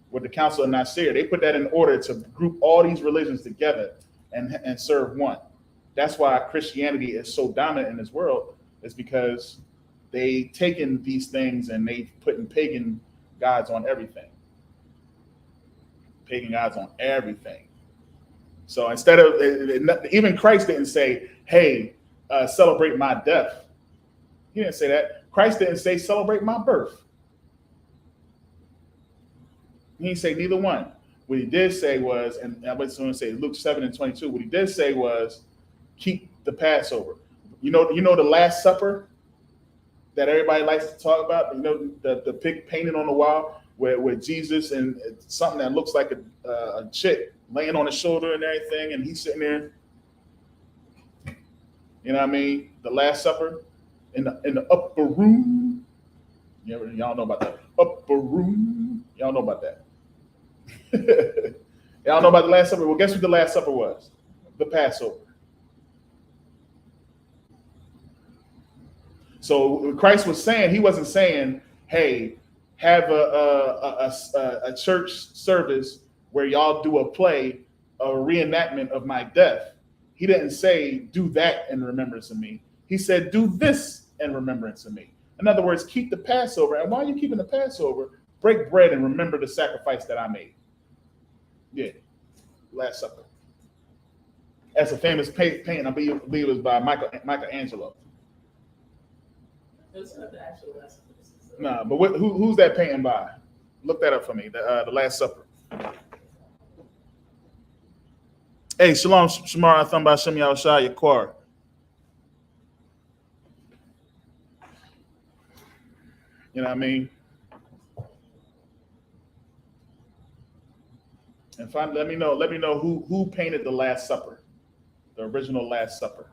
with the Council of Nicaea. They put that in order to group all these religions together and serve one. That's why Christianity is so dominant in this world, is because they've taken these things and they've put pagan gods on everything. Pagan gods on everything. So instead of, even Christ didn't say, hey, celebrate my death. He didn't say that. Christ didn't say celebrate my birth. He didn't say neither one. What he did say was, and I was going to say Luke 7:22. What he did say was, keep the Passover. You know the Last Supper that everybody likes to talk about. You know the pig painted on the wall where Jesus and something that looks like a chick laying on his shoulder and everything, and he's sitting there. You know what I mean? The Last Supper in the upper room. Y'all know about that upper room. Y'all know about that. Y'all know about the Last Supper. Well, guess what the Last Supper was? The Passover. So Christ was saying, he wasn't saying, hey, have a church service where y'all do a play, a reenactment of my death. He didn't say, do that in remembrance of me. He said, do this in remembrance of me. In other words, keep the Passover. And while you're keeping the Passover, break bread and remember the sacrifice that I made. Yeah, Last Supper. That's a famous painting. I believe it was by Michelangelo. It's not the actual Last Supper. No, but who's that painting by? Look that up for me. The Last Supper. Hey, Shalom, Shamar, Atham Bashem Yahushua Yakwar. You know what I mean? And let me know who painted the Last Supper, the original Last Supper.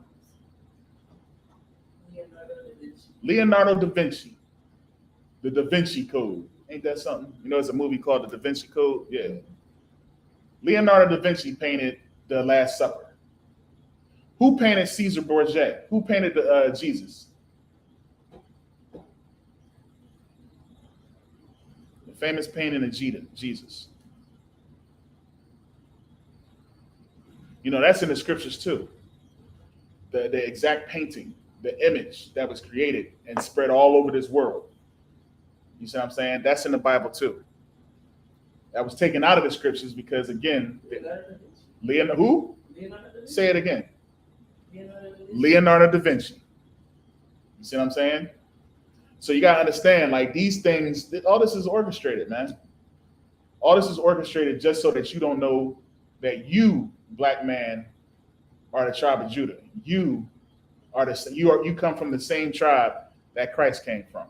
Leonardo da Vinci. The Da Vinci Code. Ain't that something? You know, it's a movie called The Da Vinci Code. Yeah. Leonardo da Vinci painted the Last Supper. Who painted Caesar Borgia? Who painted Jesus? The famous painting of Jesus. You know, that's in the scriptures too. The exact painting, the image that was created and spread all over this world. You see what I'm saying? That's in the Bible too. That was taken out of the scriptures because, again, Leonardo, who? Say it again. Leonardo da Vinci. You see what I'm saying? So you got to understand, like, these things, all this is orchestrated, man. All this is orchestrated just so that you don't know that you, black man, are the tribe of Judah. You come from the same tribe that Christ came from.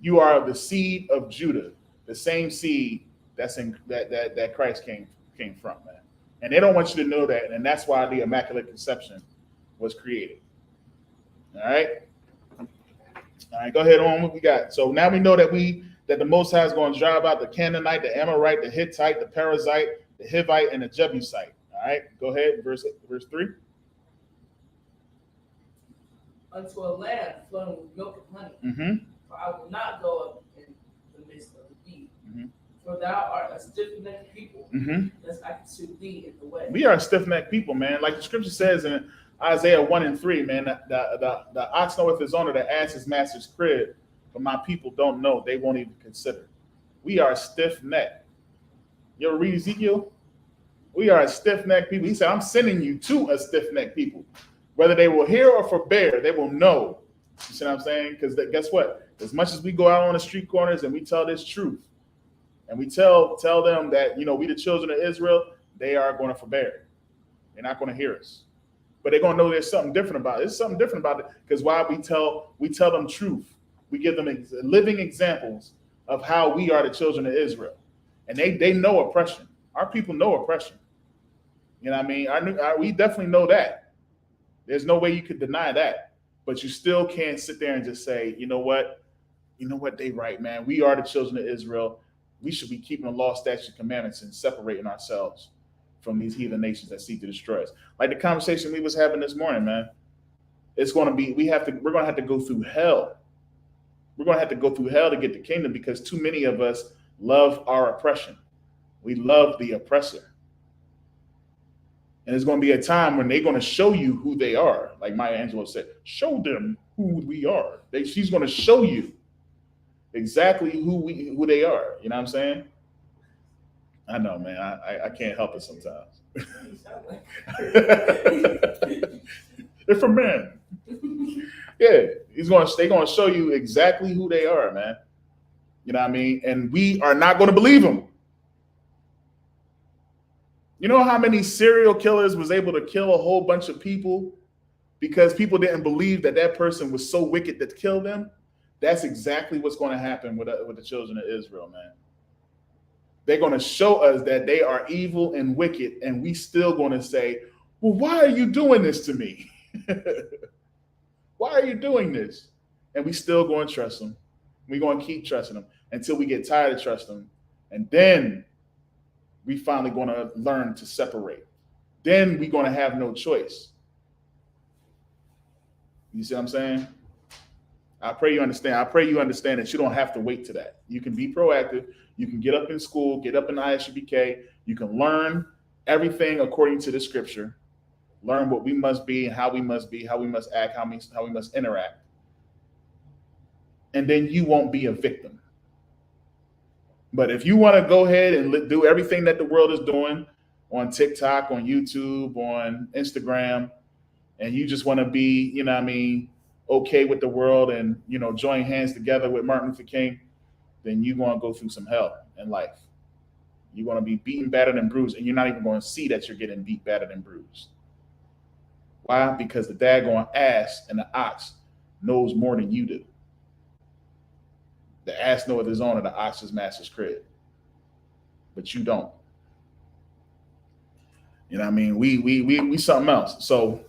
You are the seed of Judah, the same seed that Christ came from, man. And they don't want you to know that, and that's why the Immaculate Conception was created. All right, go ahead on. What we got? So now we know that the Most High is going to drive out the Canaanite, the Amorite, the Hittite, the Perizzite, the Hivite, and the Jebusite. All right, go ahead. Verse 3. Unto a land flowing with milk and honey. Mm-hmm. For I will not go up in the midst of the deep. Mm-hmm. For thou art a stiff-necked people, lest I pursue thee in the way. We are a stiff-necked people, man. Like the scripture says in Isaiah 1:3, man, the ox knoweth his owner, the ass his master's crib, but my people don't know. They won't even consider. We are stiff-necked. You ever read Ezekiel? We are a stiff-necked people. He said, I'm sending you to a stiff-necked people. Whether they will hear or forbear, they will know. You see what I'm saying? Because guess what? As much as we go out on the street corners and we tell this truth, and we tell them that, we the children of Israel, they are going to forbear. They're not going to hear us. But they're going to know there's something different about it. There's something different about it because why we tell them truth. We give them living examples of how we are the children of Israel. And they know oppression. Our people know oppression. You know what I mean? We definitely know that. There's no way you could deny that. But you still can't sit there and just say, you know what? They right, man. We are the children of Israel. We should be keeping the law, statutes, commandments, and separating ourselves from these heathen nations that seek to destroy us. Like the conversation we was having this morning, man. It's going to be, we're going to have to go through hell. We're going to have to go through hell to get the kingdom because too many of us love our oppression. We love the oppressor. And there's going to be a time when they're going to show you who they are. Like Maya Angelou said, show them who we are. She's going to show you exactly who they are. You know what I'm saying? I know, man. I can't help it sometimes. They're from men. Yeah, they're going to show you exactly who they are, man. You know what I mean? And we are not going to believe them. You know how many serial killers was able to kill a whole bunch of people because people didn't believe that person was so wicked to kill them? That's exactly what's going to happen with the children of Israel, man. They're going to show us that they are evil and wicked, and we still going to say, well, why are you doing this to me? Why are you doing this? And we still going to trust them. We're going to keep trusting them until we get tired of trusting them. And then we finally going to learn to separate. Then we're going to have no choice. You see what I'm saying? I pray you understand. I pray you understand that you don't have to wait to that. You can be proactive. You can get up in school, get up in ISUPK. You can learn everything according to the scripture. Learn what we must be and how we must be, how we must act, how we must interact. And then you won't be a victim. But if you want to go ahead and do everything that the world is doing on TikTok, on YouTube, on Instagram, and you just want to be, you know what I mean, okay with the world and, join hands together with Martin Luther King, then you're going to go through some hell in life. You're going to be beaten, battered, and bruised, and you're not even going to see that you're getting beat, battered, and bruised. Why? Because the daggone ass and the ox knows more than you do. The ass knoweth his owner, the ox his master's crib. But you don't. You know what I mean? We something else. So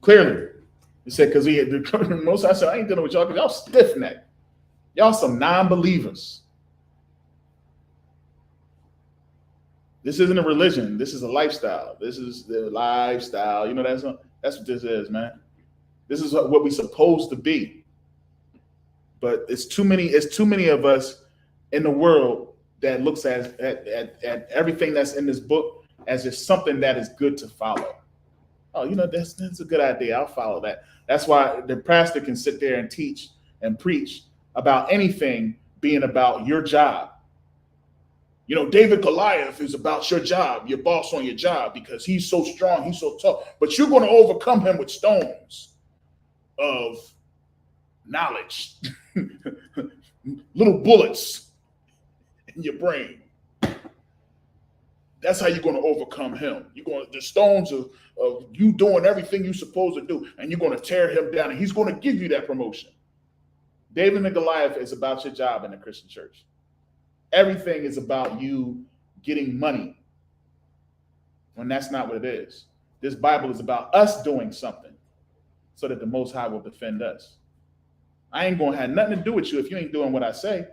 clearly, he said, because most I said, I ain't dealing with y'all because y'all stiff-necked. Y'all some non-believers. This isn't a religion. This is a lifestyle. This is the lifestyle. That's what this is, man. This is what we're supposed to be. But it's too many of us in the world that looks at everything that's in this book as just something that is good to follow. Oh, that's a good idea. I'll follow that. That's why the pastor can sit there and teach and preach about anything being about your job. You know, David Goliath is about your job, your boss on your job, because he's so strong, he's so tough. But you're going to overcome him with stones of knowledge, little bullets in your brain. That's how you're going to overcome him. You're going to, the stones of you doing everything you're supposed to do, and you're going to tear him down, and he's going to give you that promotion. David and Goliath is about your job in the Christian church. Everything is about you getting money when that's not what it is. This Bible is about us doing something so that the Most High will defend us. I ain't going to have nothing to do with you if you ain't doing what I say.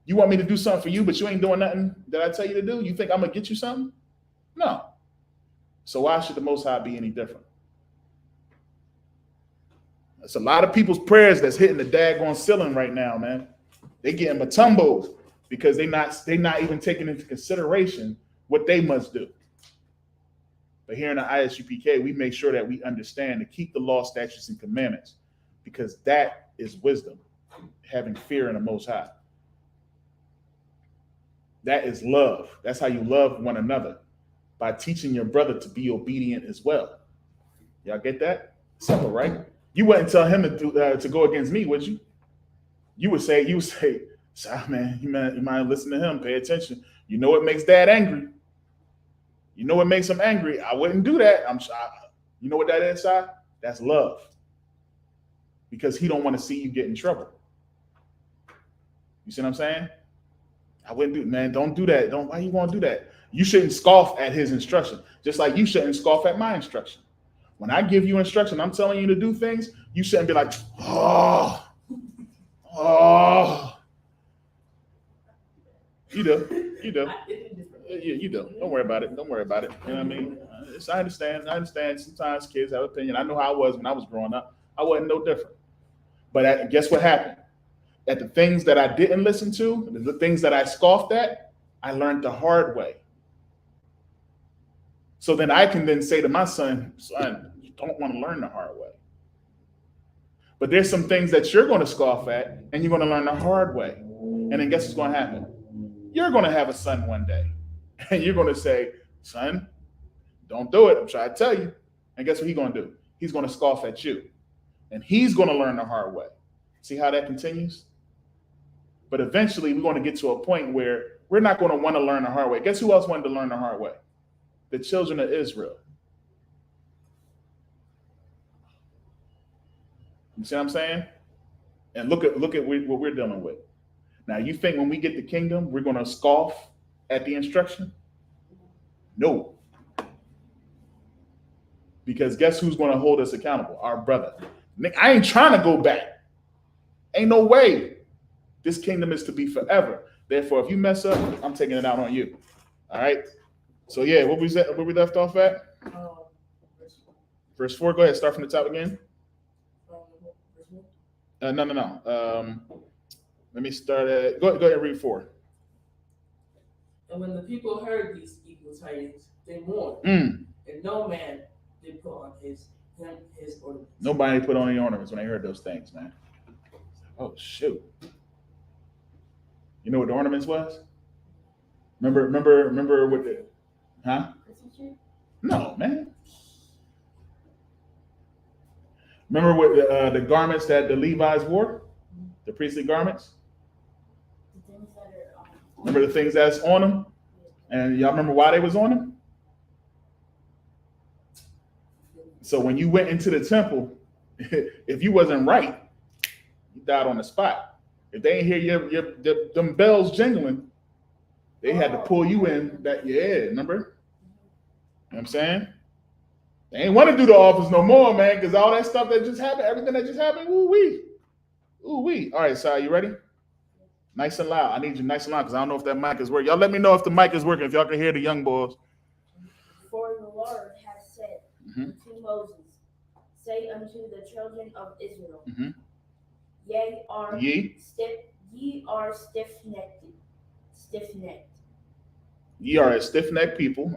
You want me to do something for you, but you ain't doing nothing that I tell you to do? You think I'm going to get you something? No. So why should the Most High be any different? It's a lot of people's prayers that's hitting the daggone ceiling right now, man. They getting matumboed because they not even taking into consideration what they must do. But here in the ISUPK, we make sure that we understand to keep the law, statutes, and commandments, because that is wisdom, having fear in the Most High. That is love. That's how you love one another, by teaching your brother to be obedient as well. Y'all get that? Simple, right? You wouldn't tell him to go against me, would you? You would say, "Sorry, man, you might listen to him. Pay attention. You know what makes Dad angry. You know what makes him angry. I wouldn't do that. You know what that is, Si? That's love. Because he don't want to see you get in trouble. You see what I'm saying? I wouldn't do, man. Don't do that. Why you want to do that? You shouldn't scoff at his instruction, just like you shouldn't scoff at my instruction. When I give you instruction, I'm telling you to do things, you shouldn't be like, oh. You do. Yeah, you do. Don't worry about it. You know what I mean? I understand. Sometimes kids have opinion. I know how I was when I was growing up. I wasn't no different. But guess what happened? At the things that I didn't listen to, the things that I scoffed at, I learned the hard way. So then I can then say to my son, you don't want to learn the hard way. But there's some things that you're going to scoff at, and you're going to learn the hard way. And then guess what's going to happen? You're going to have a son one day. And you're going to say, son, don't do it. I'm trying to tell you. And guess what he's going to do? He's going to scoff at you. And he's going to learn the hard way. See how that continues? But eventually we're going to get to a point where we're not going to want to learn the hard way. Guess who else wanted to learn the hard way? The children of Israel. You see what I'm saying? And look at what we're dealing with. Now, you think when we get the kingdom, we're going to scoff at the instruction? No. Because guess who's going to hold us accountable? Our brother. I ain't trying to go back. Ain't no way. This kingdom is to be forever. Therefore, if you mess up, I'm taking it out on you. All right? So, yeah, where we left off at? Verse 4. Go ahead. Start from the top again. No. Let me start at, go ahead and read 4. And when the people heard these evil tidings, they mourned, and no man did put on his ornaments. Nobody put on any ornaments when they heard those things, man. Oh, shoot. You know what the ornaments was? Remember what the, huh? No, man. Remember what the garments that the Levites wore? The priestly garments? Remember the things that's on them? And y'all remember why they was on them? So when you went into the temple, if you wasn't right, you died on the spot. If they ain't hear them bells jingling, they had to pull you in that, yeah, remember? You know what I'm saying? They ain't want to do the office no more, man, because all that stuff that just happened, everything that just happened, ooh-wee. Ooh-wee. All right, Si, you ready? Nice and loud. I need you nice and loud because I don't know if that mic is working. Y'all let me know if the mic is working, if y'all can hear the young boys. For the Lord has said to Moses, say unto the children of Israel, ye are stiff-necked. Ye are a stiff-necked people.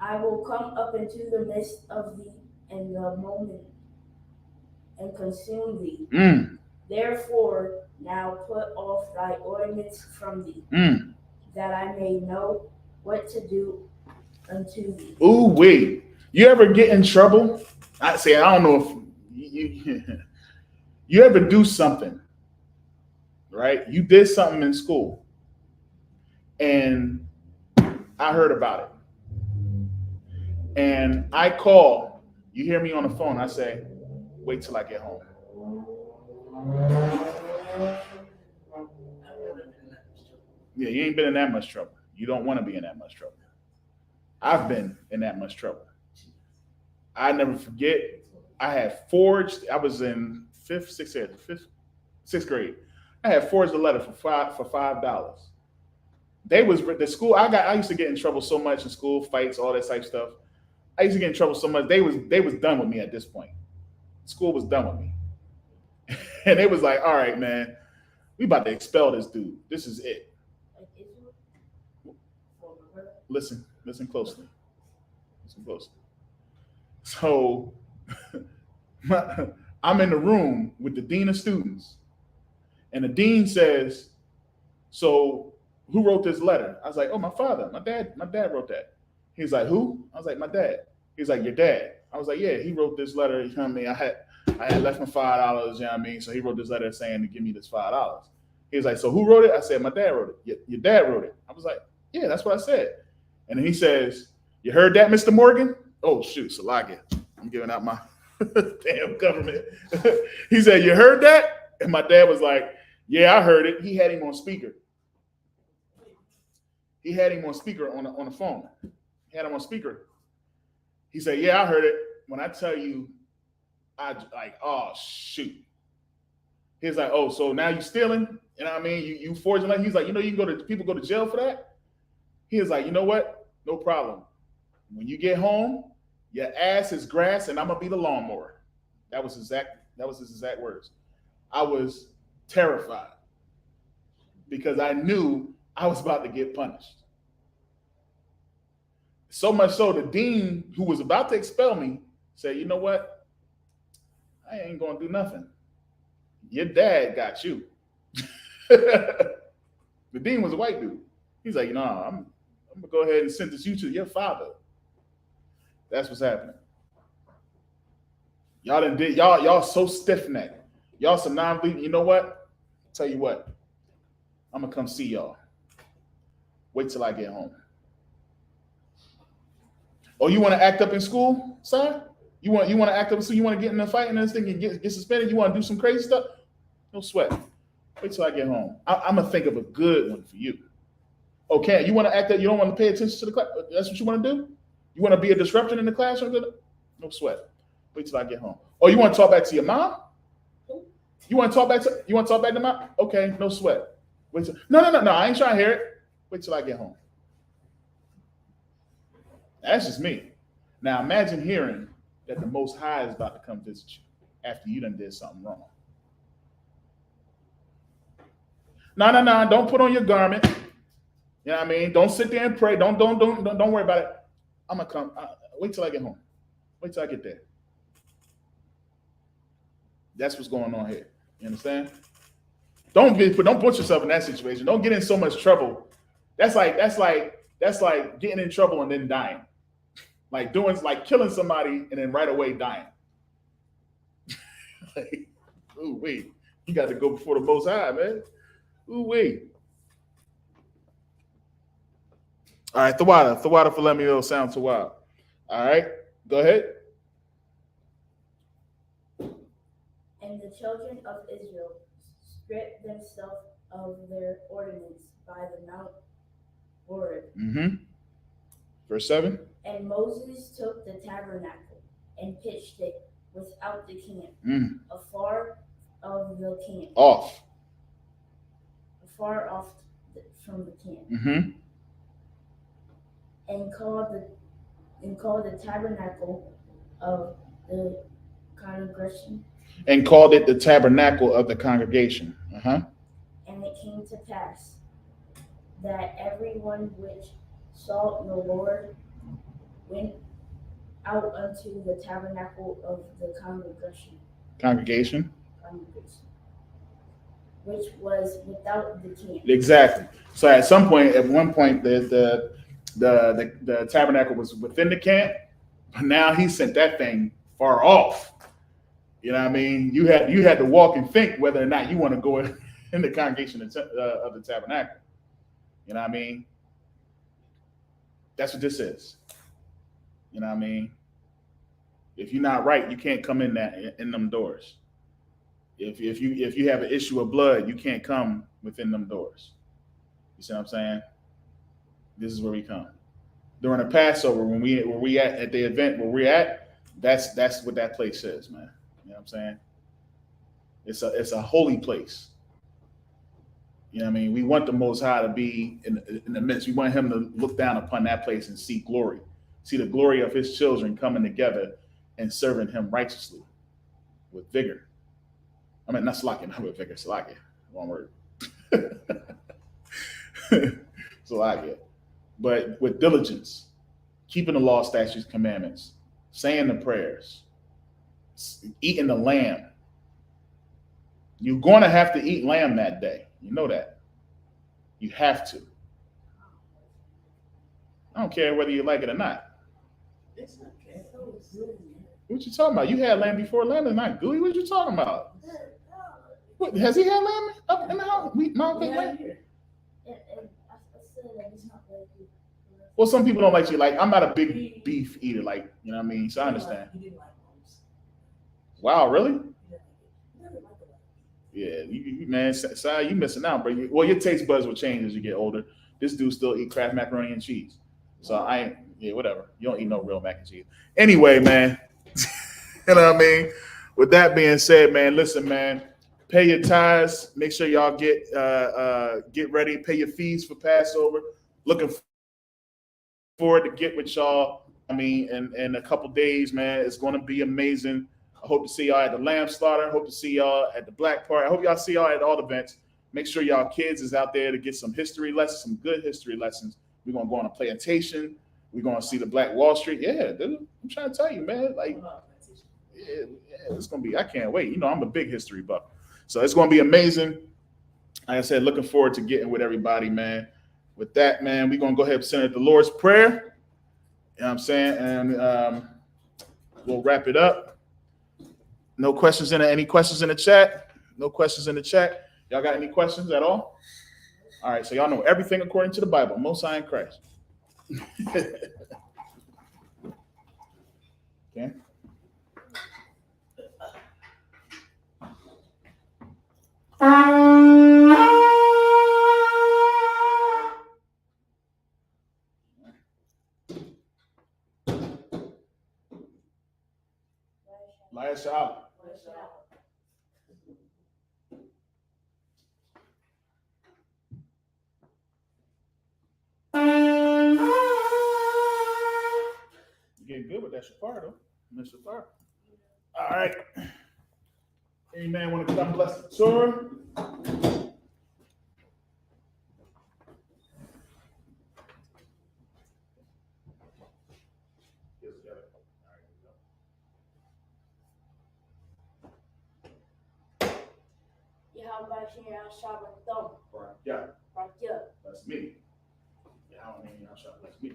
I will come up into the midst of thee in the moment and consume thee. Therefore, now put off thy ornaments from thee. that I may know what to do unto thee. Ooh, wait. You ever get in trouble? I don't know if you ever do something, right? You did something in school, and I heard about it. And I call, you hear me on the phone, I say, wait till I get home. Yeah, you ain't been in that much trouble. You don't want to be in that much trouble. I've been in that much trouble. I never forget, I had forged, I was in sixth grade. I had forged a letter for $5. The school, I used to get in trouble so much in school, fights, all that type of stuff. I used to get in trouble so much. They was done with me at this point. School was done with me. And they was like, all right, man, we about to expel this dude. This is it. Listen closely. Listen closely. So I'm in the room with the dean of students, and the dean says, so who wrote this letter? I was like, oh, my father, my dad wrote that. He's like, who? I was like, my dad. He's like, your dad? I was like, yeah, he wrote this letter. You know what I mean? I had left him $5, you know what I mean? So he wrote this letter saying to give me this $5. He was like, so who wrote it? I said, my dad wrote it. Your dad wrote it. I was like, yeah, that's what I said. And then he says, you heard that, Mr. Morgan? Oh, shoot, Salakia. I'm giving out my damn government. He said, you heard that? And my dad was like, yeah, I heard it. He had him on speaker. He had him on speaker on the phone. He had him on speaker. He said, yeah, I heard it. When I tell you, I like, oh, shoot. He's like, oh, so now you stealing? You know what I mean? You forging like, he's like, you know, people go to jail for that? He was like, you know what? No problem. When you get home, your ass is grass and I'm gonna be the lawnmower. That was his exact words. I was terrified because I knew I was about to get punished. So much so the dean who was about to expel me said, you know what? I ain't gonna do nothing. Your dad got you. The dean was a white dude. He's like, you know, I'm gonna go ahead and sentence you to your father. That's what's happening. Y'all so stiff-necked. Y'all some non-believing. You know what? Tell you what. I'm gonna come see y'all. Wait till I get home. Oh, you want to act up in school, son? You want to act up in school? You want to get in a fight and this thing and get suspended? You want to do some crazy stuff? No sweat. Wait till I get home. I'm gonna think of a good one for you. Okay, you want to act up? You don't want to pay attention to the class? That's what you want to do? You want to be a disruptor in the classroom? No sweat. Wait till I get home. Oh, you want to talk back to your mom? You want to talk back to mom? Okay, no sweat. Wait till, no. I ain't trying to hear it. Wait till I get home. That's just me. Now imagine hearing that the Most High is about to come visit you after you done did something wrong. No. Don't put on your garment. You know what I mean? Don't sit there and pray. Don't worry about it. I'm gonna come. Wait till I get home. Wait till I get there. That's what's going on here. You understand? Don't put yourself in that situation. Don't get in so much trouble. That's like getting in trouble and then dying. Like killing somebody and then right away dying. Like, ooh wait, you got to go before the Most High, man. Ooh wait. All right, Thawada for let me know sound too wild. All right, go ahead. And the children of Israel stripped themselves of their ordinance by the Mount Horeb. Verse 7. And Moses took the tabernacle and pitched it without the camp, afar of the camp. Afar off from the camp. And called the tabernacle of the congregation. And called it the tabernacle of the congregation. And it came to pass that everyone which saw the Lord went out unto the tabernacle of the congregation. which was without the camp. Exactly. So at one point, the tabernacle was within the camp, but now he sent that thing far off. You know what I mean? You had to walk and think whether or not you want to go in the congregation of the tabernacle. You know what I mean? That's what this is. You know what I mean? If you're not right, you can't come in them doors. If you have an issue of blood, you can't come within them doors. You see what I'm saying? This is where we come. During the Passover, when we at the event where we're at, that's what that place is, man. You know what I'm saying? It's a holy place. You know what I mean? We want the Most High to be in the midst. We want him to look down upon that place and see glory. See the glory of his children coming together and serving him righteously with vigor. I mean, not slacking, not with vigor, slacking. One word. Slacking. But with diligence, keeping the law, statutes, commandments, saying the prayers, eating the lamb. You're going to have to eat lamb that day. You know that. You have to. I don't care whether you like it or not. It's okay. What you talking about? You had lamb before. Lamb is not gooey. What you talking about? What, has he had lamb up in the house? Lamb? Well, some people don't like you. Like, I'm not a big beef eater. Like, you know what I mean? So I understand. Wow, really? Yeah, you man, Si, you missing out, bro. Well, your taste buds will change as you get older. This dude still eat Kraft macaroni and cheese. So whatever. You don't eat no real mac and cheese. Anyway, man, you know what I mean? With that being said, man, listen, man, pay your tithes. Make sure y'all get ready. Pay your fees for Passover. Looking forward to get with y'all. I mean, in a couple days, man, it's going to be amazing. I hope to see y'all at the lamb slaughter. Hope to see y'all at the black party. I hope y'all see y'all at all the events. Make sure y'all kids is out there to get some history lessons, some good history lessons. We're going to go on a plantation. We're going to see the Black Wall Street. Yeah, dude, I'm trying to tell you, man. Like, yeah, it's going to be, I can't wait. You know, I'm a big history buff. So it's going to be amazing. Like I said, looking forward to getting with everybody, man. With that, man, we're going to go ahead and send it the Lord's Prayer. You know what I'm saying? And we'll wrap it up. No questions any questions in the chat? No questions in the chat. Y'all got any questions at all? All right, so y'all know everything according to the Bible. Most High in Christ. Okay. Last hour. You're getting good with that shofar, though. That's shofar. All right. Any man want to come bless the Torah? Yeah. That's me. Yeah, I don't mean y'all shot. That's me.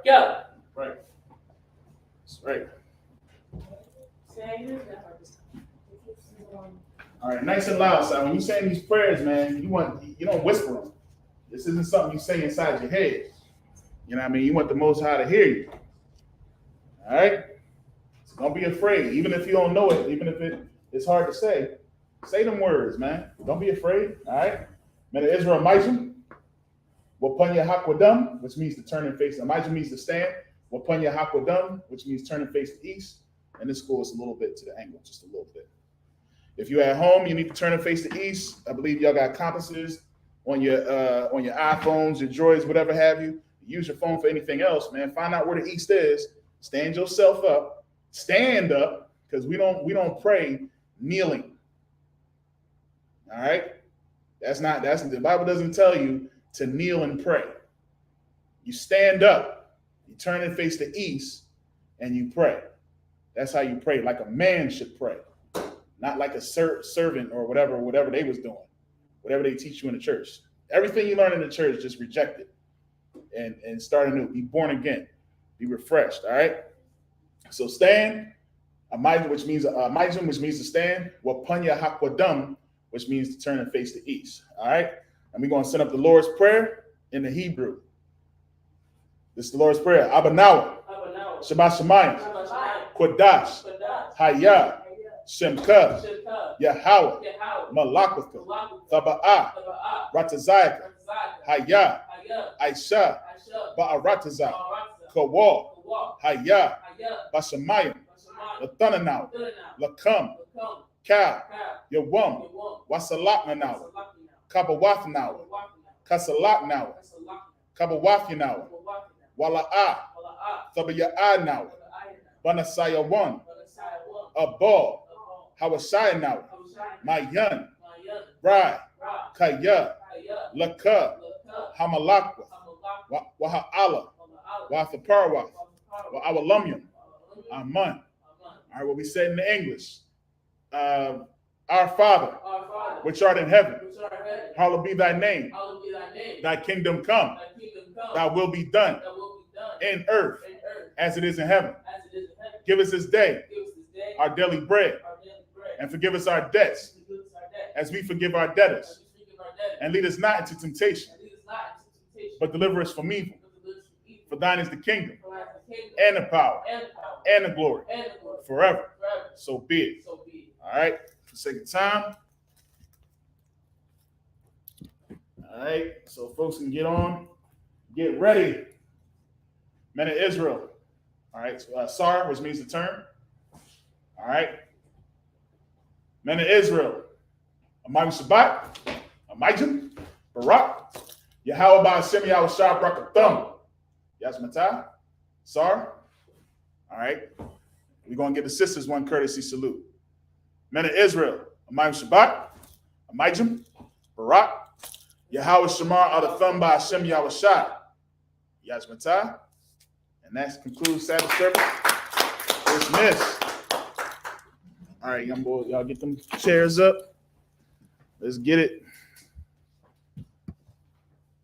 Go. Right. That's right. All right, nice and loud, son. When you saying these prayers, man, you don't whisper them. This isn't something you say inside your head. You know what I mean? You want the Most High to hear you. All right? So don't be afraid. Even if you don't know it, even if it's hard to say them words, man. Don't be afraid. All right? Man of Israel, Majum. Wapanya Hakwadam, which means to turn and face. Majum means to stand. Wapanya Hakwadam, which means turn and face the east. And this goes a little bit to the angle, just a little bit. If you're at home, you need to turn and face the east. I believe y'all got compasses on your iPhones, your Droids, whatever have you. Use your phone for anything else, man. Find out where the east is. Stand yourself up. Stand up, because we don't pray kneeling. All right? That's the Bible doesn't tell you to kneel and pray. You stand up, you turn and face the east, and you pray. That's how you pray, like a man should pray. not like a servant or whatever they was doing, whatever they teach you in the church. Everything you learn in the church, just reject it and start anew. Be born again. Be refreshed. All right. So stand, Amajim, which means to stand. Wapanya Hakwadam, which means to turn and face the east. All right. And we're going to set up the Lord's Prayer in the Hebrew. This is the Lord's Prayer. Abanawa, Shabbat Shemayim, Kodash, Hayah, Shemka, Yahweh, Malakwaka, Thaba'ah, Ratazayaka, Hayah, Aisha, Ba'aratazah, Kawal, Hayah, Bashamayim, Lathananaw, Lakam, Ka, Yawam, Wasalaknanaw, Kabawathanaw, Kasalaknaw, Kabawathanaw, Wala'ah, Thabaya'anaw, Banasayawan, Abal, Hawashayanaw, Mayan, Rai, Kaya, Laka, Hamalakwa, Waha'ala, Wathaparwa, Wa'awalamyam, Aman. All right, what we said in the English. Our Father, which art in heaven, hallowed be thy name. Thy kingdom come. Thy will be done in earth as it is in heaven. Give us this day our daily bread, and forgive us our debts as we forgive our debtors. And lead us not into temptation, but deliver us from evil. For thine is the kingdom, and the power, and the glory, forever. So be it. All right, for the sake of time. All right, so folks can get ready. Men of Israel. All right, so, Sar, which means to turn. All right. Men of Israel. Amajim Shabbat, Amajim, Barak, Yahweh Ba'ashem Yahushua Brakathum, Yasmatah, Sar. All right. We're going to give the sisters one courtesy salute. Men of Israel, Amajim Shabbat, Amajim, Barak, Yahweh Shamar Adathum Ba'ashem Yahushua, Yasmatah. And that concludes Sabbath service. Dismissed. All right, young boys, y'all get them chairs up. Let's get it.